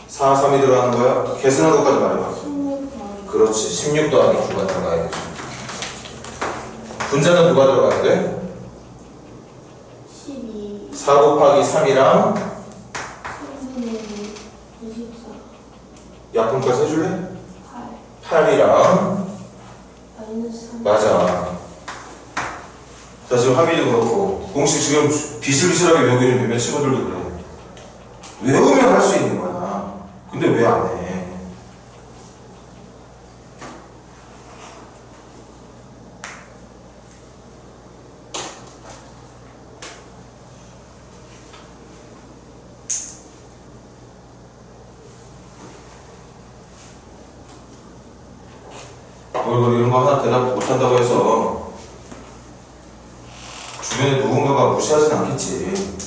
Speaker 1: 4, 3이 들어가는 거야? 계산한 것까지 말해봐.
Speaker 3: 16 더하기
Speaker 1: 그렇지. 16 더하기 9가 들어가야 되지. 분자는 누가 들어가야 돼?
Speaker 3: 12
Speaker 1: 4 곱하기 3이랑
Speaker 3: 3분의 24
Speaker 1: 약분까지 해줄래?
Speaker 3: 8
Speaker 1: 8이랑
Speaker 3: 마이너스 3
Speaker 1: 맞아. 자 지금 화면도 그렇고 공식 지금 비실비실하게 외우고 있는 몇몇 친구들도 그래. 외우면 할 수 있는 거야. 근데 왜 안 해? 이런 거 하나 대답 못한다고 해서 주변에 누군가가 무시하진 않겠지.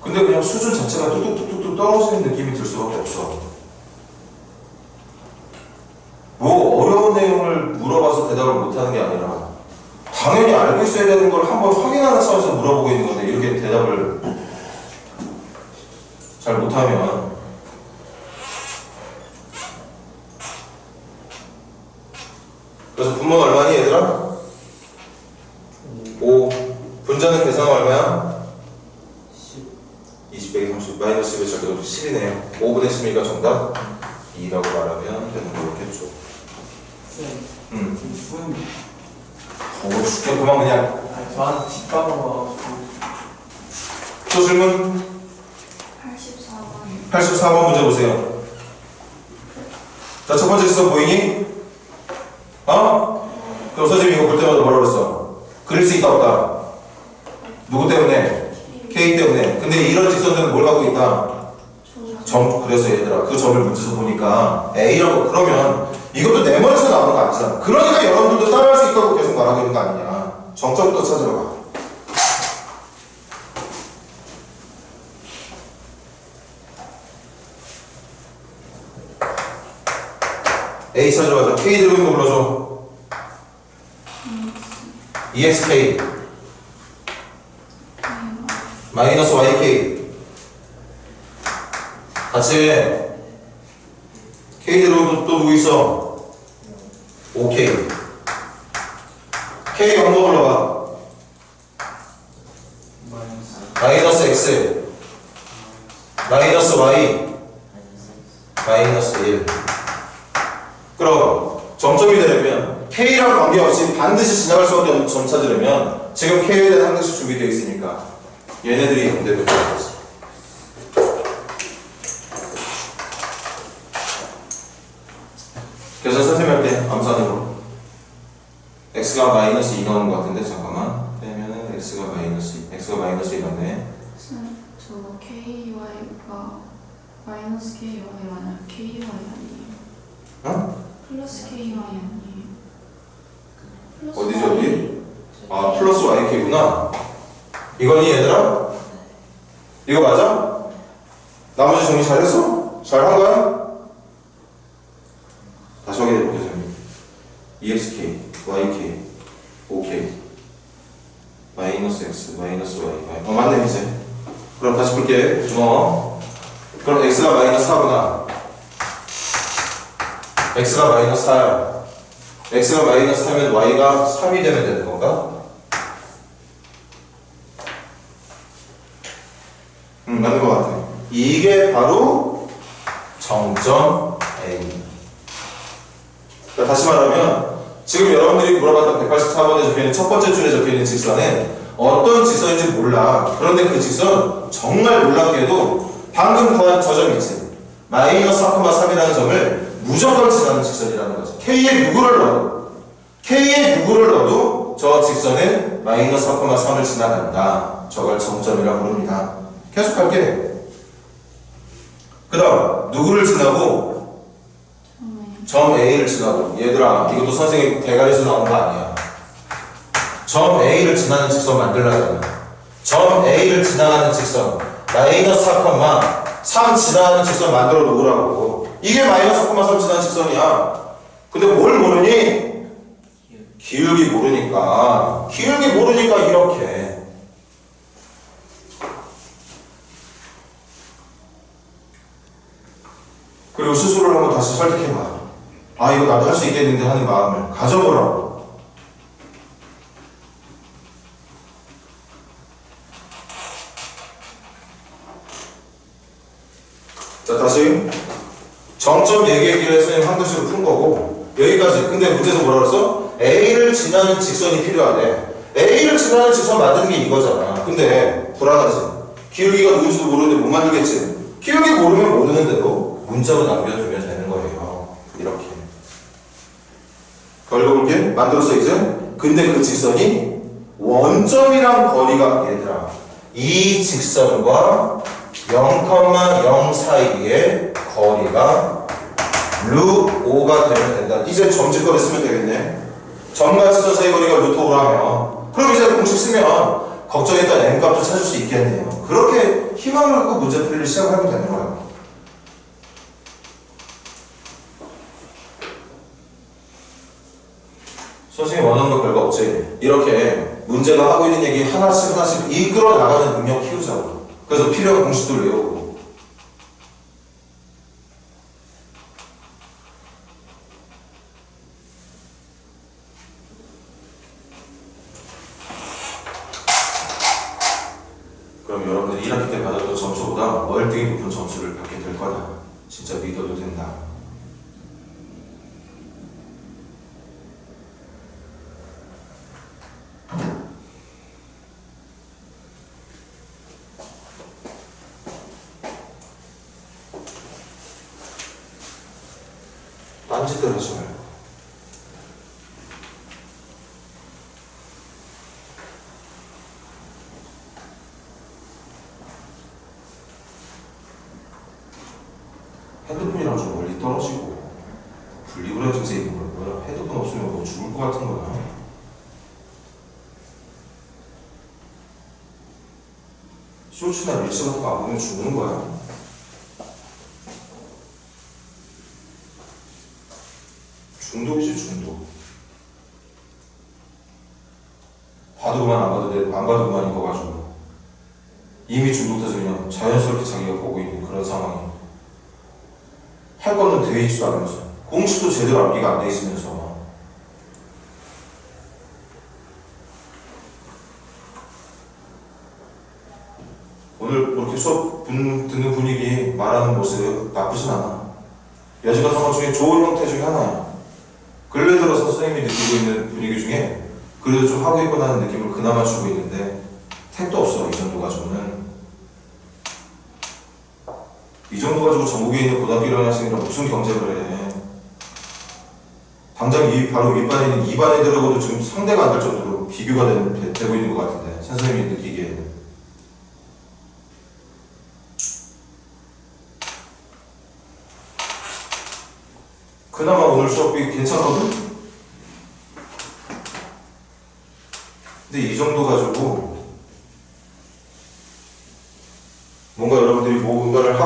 Speaker 1: 근데 그냥 수준 자체가 뚝뚝뚝뚝 떨어지는 느낌이 들 수밖에 없어. 뭐 어려운 내용을 물어봐서 대답을 못하는 게 아니라 당연히 알고 있어야 되는 걸 한번 확인하는 차원에서 물어보고 있는 건데 이렇게 대답을 잘 못하면 그래서 분모는 얼마니 얘들아? 5 분자는 계산은 얼마야? 20 빼기 30 마이너스 10에 적혀도 10이네요 5분의 10이니까 정답 2라고 말하면 되는 거겠죠.
Speaker 4: 무슨
Speaker 1: 죽겠구만 그냥.
Speaker 4: 저한테 뒷방으로
Speaker 1: 또 질문?
Speaker 3: 84번
Speaker 1: 84번 문제 보세요. 자, 첫 번째 직선 보이니? 어? 그럼 선생님이 이거 볼 때마다 뭐라 그랬어? 그릴 수 있다 없다? 누구 때문에? K 때문에. 근데 이런 직선들은 뭘 갖고 있다? 점. 그래서 얘들아 그 점을 문제에서 보니까 A라고 그러면 이것도 내 머리에서 나오는 거 아니잖아. 그러니까 여러분들도 따라할 수 있다고 계속 말하고 있는 거 아니냐. 정점부터 찾으러 가. A 찾으러 가자. K 들어오는 거 불러줘. EXK 마이너스 YK 같이 해. K 들어오면 또 누구 있어? OK K 영어 불러봐. 마이너스 X 마이너스 Y 마이너스 1. 그럼 점점이 되려면 K랑 관계없이 반드시 지나갈 수밖에 없는 점 찾으려면 지금 K에 대한 한 개씩 준비되어 있으니까 얘네들이 연대되는 거지. 그래서 선생님 할 때 암산으로 X가 마이너스 2 나오는 것 같은데 잠깐만 빼면은 X가 마이너스 2 나네.
Speaker 3: 저 KY가 마이너스 KY가 아니라 KY 아니에요?
Speaker 1: 어?
Speaker 3: 플러스 KY 아니에요? 플러스
Speaker 1: 어디지
Speaker 3: Y.
Speaker 1: 어디? 아 플러스 YK구나. 이거니 얘들아? 이거 맞아? 나머지 정리 잘했어? 잘한 거야? 다시 확인해 볼게요. EXK, YK, OK 마이너스 X, 마이너스 Y 맞네 이제. 그럼 다시 볼게. 그럼 X가 마이너스 4구나. X가 마이너스 4야. X가 마이너스 4면 Y가 3이 되면 되는 건가? 맞는 것 같아. 이게 바로 정점 A. 그러니까 다시 말하면 지금 여러분들이 물어봤던 184번에 적혀있는 첫 번째 줄에 적혀있는 직선은 어떤 직선인지 몰라. 그런데 그 직선 정말 놀랍게도 방금 구한 저 점 있지. 마이너스 4,3이라는 점을 무조건 지나는 직선이라는 거죠. K에 누구를 넣어도 저 직선은 마이너스 4,3을 지나간다. 저걸 정점이라고 부릅니다. 계속할게. 그 다음 누구를 지나고? 점 A를 지나고. 얘들아 이것도 선생님 대가리에서 나온 거 아니야. 점 A를 지나는 직선 만들려면 점 A를 지나가는 직선 마이너스 4,3 지나가는 직선 만들어 놓으라고. 이게 마이너스 4,3 지나는 직선이야. 근데 뭘 모르니? 기울기 모르니까 이렇게. 그리고 스스로를 한번 다시 설득해봐. 아 이거 나도 할 수 있겠는데 하는 마음을 가져보라고. 자 다시 정점 얘기하기를 선생님 한 글씨로 푼 거고 여기까지. 근데 문제에서 뭐라 그랬어? A를 지나는 직선이 필요하대. A를 지나는 직선 만드는 게 이거잖아. 근데 불안하지. 기울기가 누군지도 모르는데 못 만들겠지. 기울기 모르면 모르는 대로 문자로 남겨주면 되는 거예요. 이렇게. 걸어볼게. 만들었어 이제. 근데 그 직선이 원점이랑 거리가 얘들아 이 직선과 0,0 사이의 거리가 √5가 되면 된다. 이제 점짓거리 쓰면 되겠네. 점과 직선 사이 거리가 √5라면 그럼 이제 공식 쓰면 걱정했던 m 값도 찾을 수 있겠네요. 그렇게 희망을 갖고 문제 풀이를 시작하면 되는 거예요. 선생님이 원하는 거 별거 없지. 이렇게 문제가 하고 있는 얘기 하나씩 이끌어 나가는 능력 키우자고. 그래서 필요한 공식도 외우고. 그럼 여러분들이 1학기 때 받았던 점수보다 월등히 높은 점수를 받게 될 거다. 진짜 믿어도 된다. 딴짓들 하지 말고. 핸드폰이랑 좀 멀리 떨어지고 분리불안 증세 있는 걸 뭐야? 핸드폰 없으면 뭐 죽을 것 같은 거야. 쇼츠나 릴스 같은 거 안 보면 죽는 거야. 중독이지 중독. 봐도 그만 안 봐도 돼. 안 봐도 그만 입어가지고 이미 중독돼서 그냥 자연스럽게 자기가 보고 있는 그런 상황이. 할 거는 돼 있지도 않으면서 공식도 제대로 암기가 안 돼 있으면서 오늘 이렇게 수업 듣는 분위기 말하는 모습 나쁘진 않아. 여지껏 한 것 중에 좋은 형태 중에 하나야. 근래 들어서 선생님이 느끼고 있는 분위기 중에 그래도 좀 하고 있구나 하는 느낌을 그나마 주고 있는데 택도 없어. 이 정도 가지고는. 이 정도 가지고 전국에 있는 고등학교 1학년 학생이랑 무슨 경쟁을 해. 당장 바로 윗반에 있는 2반 애들하고도 지금 상대가 안 될 정도로 비교가 되고 있는 것 같은데 선생님이 느끼기에는. 그나마 오늘 수업이 괜찮거든? 근데 이 정도 가지고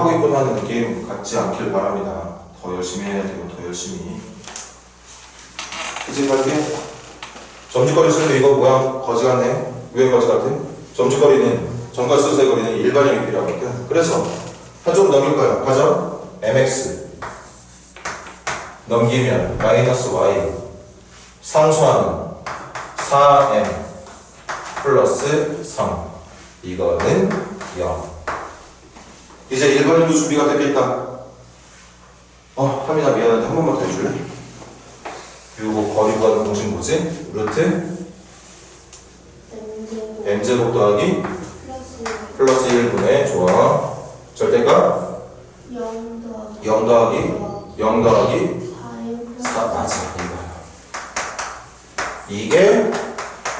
Speaker 1: 하고 있구나 하는 느낌 갖지 않길 바랍니다. 더 열심히 해야 되고 더 열심히. 이제 갈게. 점집거리 쓸 때 이거 모양 거지 같네. 왜 거지 같아? 점집거리는 정과 수소의 거리는 일반형이 필요하거든. 그래서 한쪽 넘길 거야. 가자. mx 넘기면 마이너스 y 상수하는 4m 플러스 3 이거는 0. 이제 1번도 준비가 됐겠다. 하민아 미안한데 한 번만 더 해줄래? 요거 거리 구하는 공식 뭐지? 루트 m제곱 더하기 플러스 1분의 좋아 절대값 0 더하기 4 맞아 이게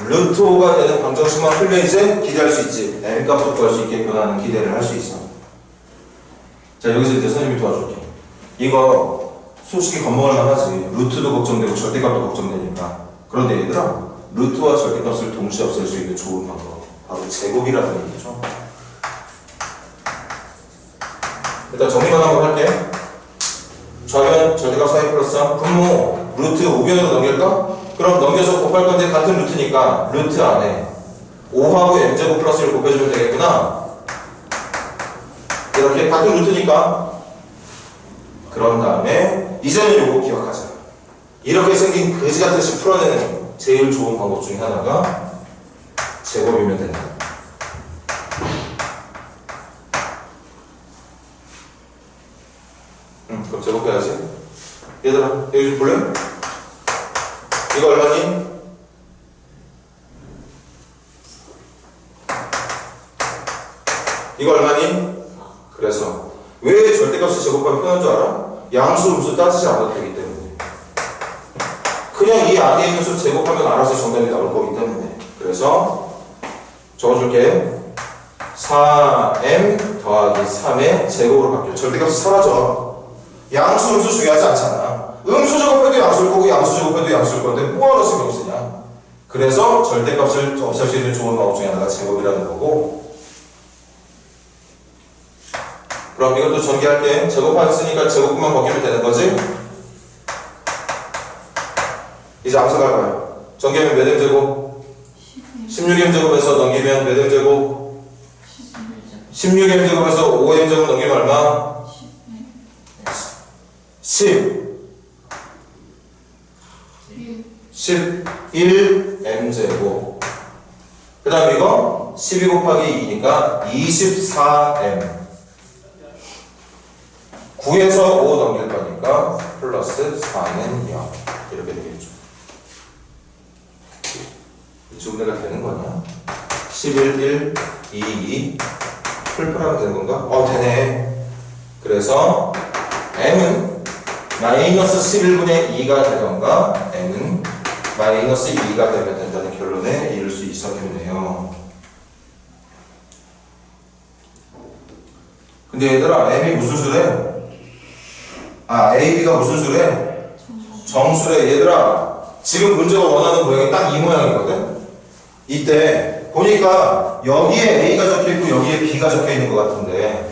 Speaker 1: 루트 5가 되는 방정식만 풀면 이제 기대할 수 있지. m 값도 구할 수 있게 변하는 기대를 할 수 있어. 자 여기서 이제 선생님이 도와줄게. 이거 솔직히 겁먹을만 하지. 루트도 걱정되고 절대값도 걱정되니까. 그런데 얘들아 루트와 절대값을 동시에 없앨 수 있는 좋은 방법 바로 제곱이라는 얘기죠. 일단 정리만 한번 할게. 좌변 절대값 4 플러스 3 분모 루트 우변으로 넘길까? 그럼 넘겨서 곱할 건데 같은 루트니까 루트 안에 5하고 m제곱 플러스 1 곱해주면 되겠구나. 이렇게 같은 루트니까. 그런 다음에 이제는 요거 기억하자. 이렇게 생긴 그지같은 식 풀어내는 제일 좋은 방법 중에 하나가 제곱이면 된다. 그럼 제곱해야지. 얘들아 여기 좀 볼래? 이거 얼마니? 이거 얼마니? 그래서 왜 절대값을 제곱하면 편한 줄 알아? 양수 음수 따지지 않아도 되기 때문에. 그냥 이 안에 있는 수 제곱하면 알아서 정답이 나올 거기 때문에. 그래서 적어줄게. 4m 더하기 3의 제곱으로 바뀌어. 절대값이 사라져. 양수 음수 중요하지 않잖아. 음수 제곱해도 양수일 거고 양수 제곱해도 양수일 건데 뭐하러 신경 쓰냐. 그래서 절대값을 없앨 수 있는 좋은 방법 중에 하나가 제곱이라는 거고. 그럼 이것도 전개할게. 제곱했으니까 제곱만 바뀌면 되는 거지? 이제 암수갈 거야. 전개하면 몇 m제곱? 16m제곱에서 넘기면 몇 m제곱? 16m제곱에서 5m제곱 넘기면 얼마? 11m제곱. 그 다음 이거 12 곱하기 2니까 24m. 9에서 5 넘길 거니까 플러스 4는 0 이렇게 되겠죠. 이쪽내가 되는 거냐? 11, 1, 2, 2 풀풀하면 되는 건가? 되네. 그래서 m은 마이너스 11분의 2가 되던가 m은 마이너스 2가 되면 된다는 결론에 이를 수 있었겠네요. 근데 얘들아 m이 무슨 수래? AB가 무슨 수래? 정수래. 얘들아 지금 문제가 원하는 모양이 딱 이 모양이거든? 이때 보니까 여기에 A가 적혀있고 여기에 B가 적혀있는 것 같은데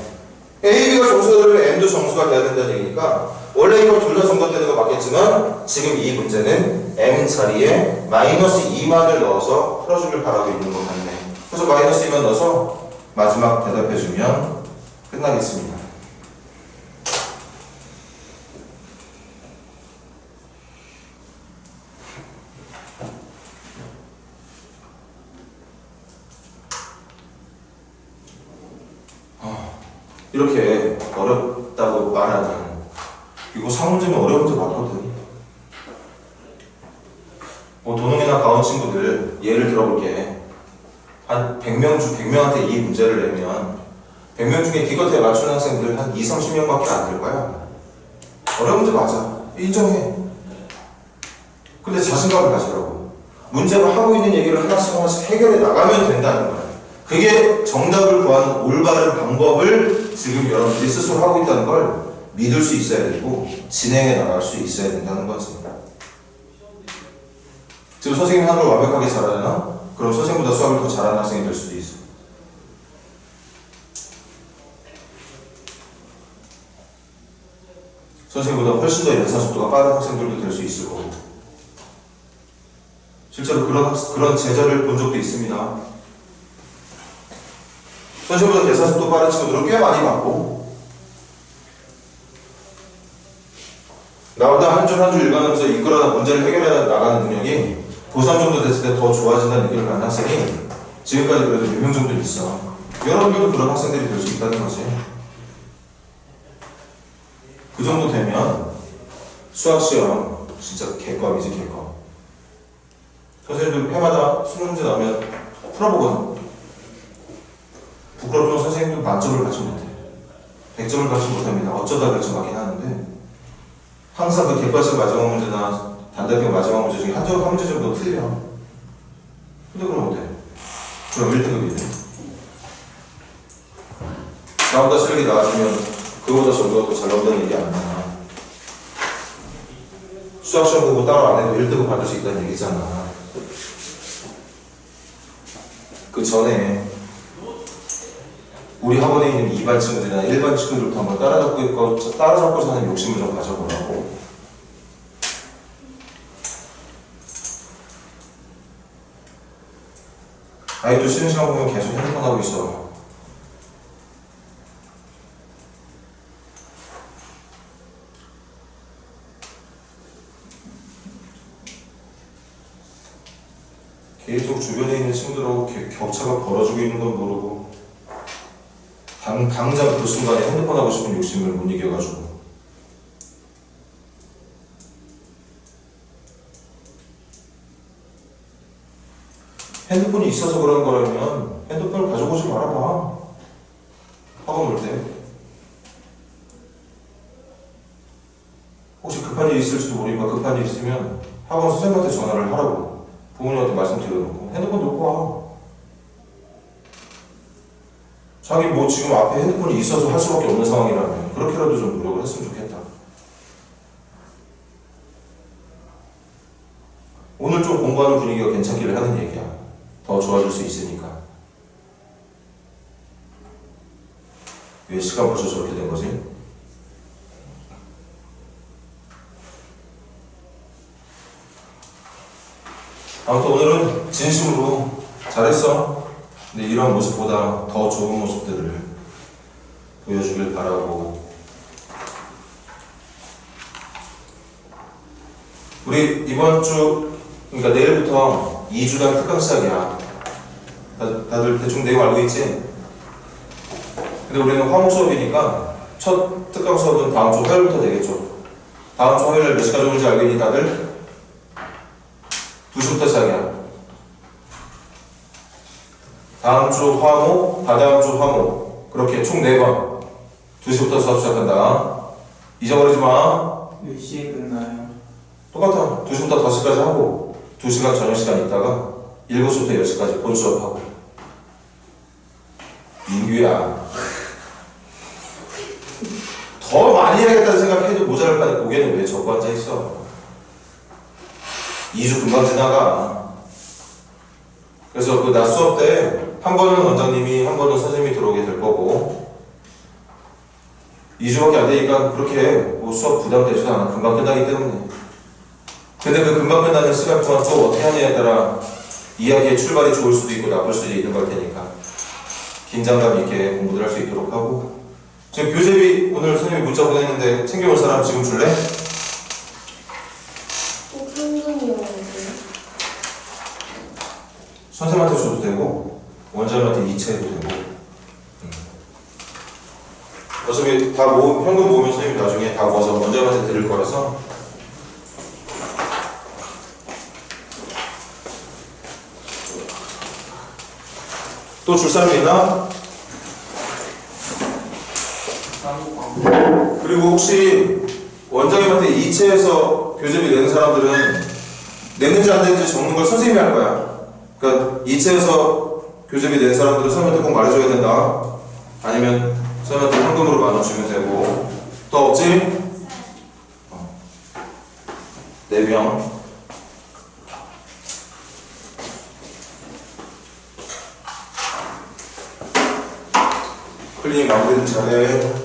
Speaker 1: AB가 정수가 되면 M도 정수가 돼야 된다는 얘기니까 원래 이거 둘 다 정답되는 거 맞겠지만 지금 이 문제는 M 자리에 마이너스 2만을 넣어서 풀어주길 바라고 있는 것 같네. 그래서 마이너스 2만 넣어서 마지막 대답해주면 끝나겠습니다. 이렇게 어렵다고 말하는 이거 상문제면 어려운 문제 맞거든. 도능이나 가온 친구들 예를 들어볼게. 한 100명한테 이 문제를 내면 100명 중에 기껏해 맞추는 학생들 한 20-30명밖에 안 될 거야. 어려운 문제 맞아. 인정해. 근데 자신감을 가지라고. 문제가 하고 있는 얘기를 하나씩 해결해 나가면 된다는 거야. 그게 정답을 구하는 올바른 방법을 지금 여러분들이 스스로 하고 있다는 걸 믿을 수 있어야 되고 진행해 나갈 수 있어야 된다는 거지. 지금 선생님 하는 걸 완벽하게 잘하려나? 그럼 선생님보다 수학을 더 잘하는 학생이 될 수도 있어. 선생님보다 훨씬 더 연산 속도가 빠른 학생들도 될 수 있을 거고 실제로 그런 제자를 본 적도 있습니다. 선생님보다 계산 속도 빠른 친구들은 꽤 많이 봤고 나보다 한 줄 한 줄 읽어가면서 이끌어나 문제를 해결해 나가는 능력이 고3 정도 됐을 때 더 좋아진다는 느낌을 받는 학생이 지금까지 그래도 몇 명 정도 있어. 여러분들도 그런 학생들이 될 수 있다는 거지. 그 정도 되면 수학시험 진짜 개껌이지 개껌. 선생님들 해마다 수능 문제 나오면 풀어보거든. 부끄럽지만 선생님도 만점을 받지 못해. 100점을 받지 못합니다. 어쩌다 100점 받긴 하는데 항상 그 객관식 마지막 문제나 단답형 마지막 문제 중에 한 문제 정도 틀려. 근데 그럼 어때? 그럼 1등급이네. 나보다 실력이 나아지면 그거보다 저보다 더 잘 나온다는 얘기 아니야. 수학시험 공부 따로 안 해도 1등급 받을 수 있다는 얘기잖아. 그 전에 우리 학원에 있는 2반 친구들이나 1반 친구들부터 한번 따라잡고 사는 욕심을 좀 가져보라고. 아이도 쉬는 시간 보면 계속 핸드폰 하고 있어. 계속 주변에 있는 친구들하고 격차가 벌어지고 있는 건 모르고 당장 그 순간에 핸드폰 하고 싶은 욕심을 못 이겨가지고 핸드폰이 있어서 그런 거라면 핸드폰을 가져오지 말아봐. 학원 올 때 혹시 급한 일이 있을지도 모르니까 급한 일 있으면 학원 선생님한테 전화를 하라고 부모님한테 말씀드려놓고 핸드폰 놓고 와. 자기 뭐 지금 앞에 핸드폰이 있어서 할 수밖에 없는 상황이라면 그렇게라도 좀 노력을 했으면 좋겠다. 오늘 좀 공부하는 분위기가 괜찮기를 하는 얘기야. 더 좋아질 수 있으니까. 왜 시간 벌써 저렇게 된 거지? 아무튼 오늘은 진심으로 잘했어. 근데 이런 모습보다 더 좋은 모습들을 보여주길 바라고 우리 이번 주 그러니까 내일부터 2주간 특강 시작이야. 다들 대충 내용 알고 있지? 근데 우리는 화목 수업이니까 첫 특강 수업은 다음 주 화요일부터 되겠죠. 다음 주 화요일 몇 시까지 오는지 알고 있니 다들? 2시부터 시작이야. 다음 주 화목, 다다음 주 화목. 그렇게 총 4번. 2시부터 수업 시작한다. 잊어버리지 마.
Speaker 4: 몇 시에 끝나요?
Speaker 1: 똑같아. 2시부터 5시까지 하고 2시간 저녁 시간 있다가 7시부터 10시까지 본 수업하고. 민규야. 더 많이 해야겠다는 생각해도 모자랄 바에 고개는 왜 접고 앉아있어? 2주 금방 지나가. 그래서 그 낮 수업 때 한 번은 원장님이 한 번은 선생님이 들어오게 될 거고 2주밖에 안 되니까 그렇게 뭐 수업 부담되지도 않아. 금방 끝나기 때문에. 근데 그 금방 끝나는 시간 동안 또 어떻게 하냐에 따라 이야기의 출발이 좋을 수도 있고 나쁠 수도 있는 걸 테니까 긴장감 있게 공부를 할 수 있도록 하고. 지금 교재비 오늘 선생님이 문자 보냈는데 챙겨올 사람 지금 줄래?
Speaker 3: 꼭 현금이어야지.
Speaker 1: 선생님한테 줘도 되고 원장님한테 이체해도 되고. 어차피 다 현금 모으면 선생님이 나중에 다 모아서 원장님한테 드릴 거라서 또 줄 사람 있나? 그리고 혹시 원장님한테 이체해서 교재비 내는 사람들은 냈는지 안 냈는지 적는 걸 선생님이 할 거야. 그러니까 이체해서 교재비 낸 사람들은 선생님한테 꼭 말해줘야 된다. 아니면 선생님한테 현금으로 10,000원 주면 되고. 또 없지? 4병. 클리닉 마무리는 잘해.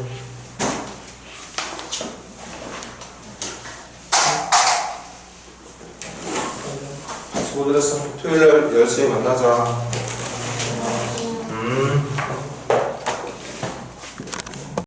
Speaker 1: 수고들 했어. 토요일날 10시에 만나자.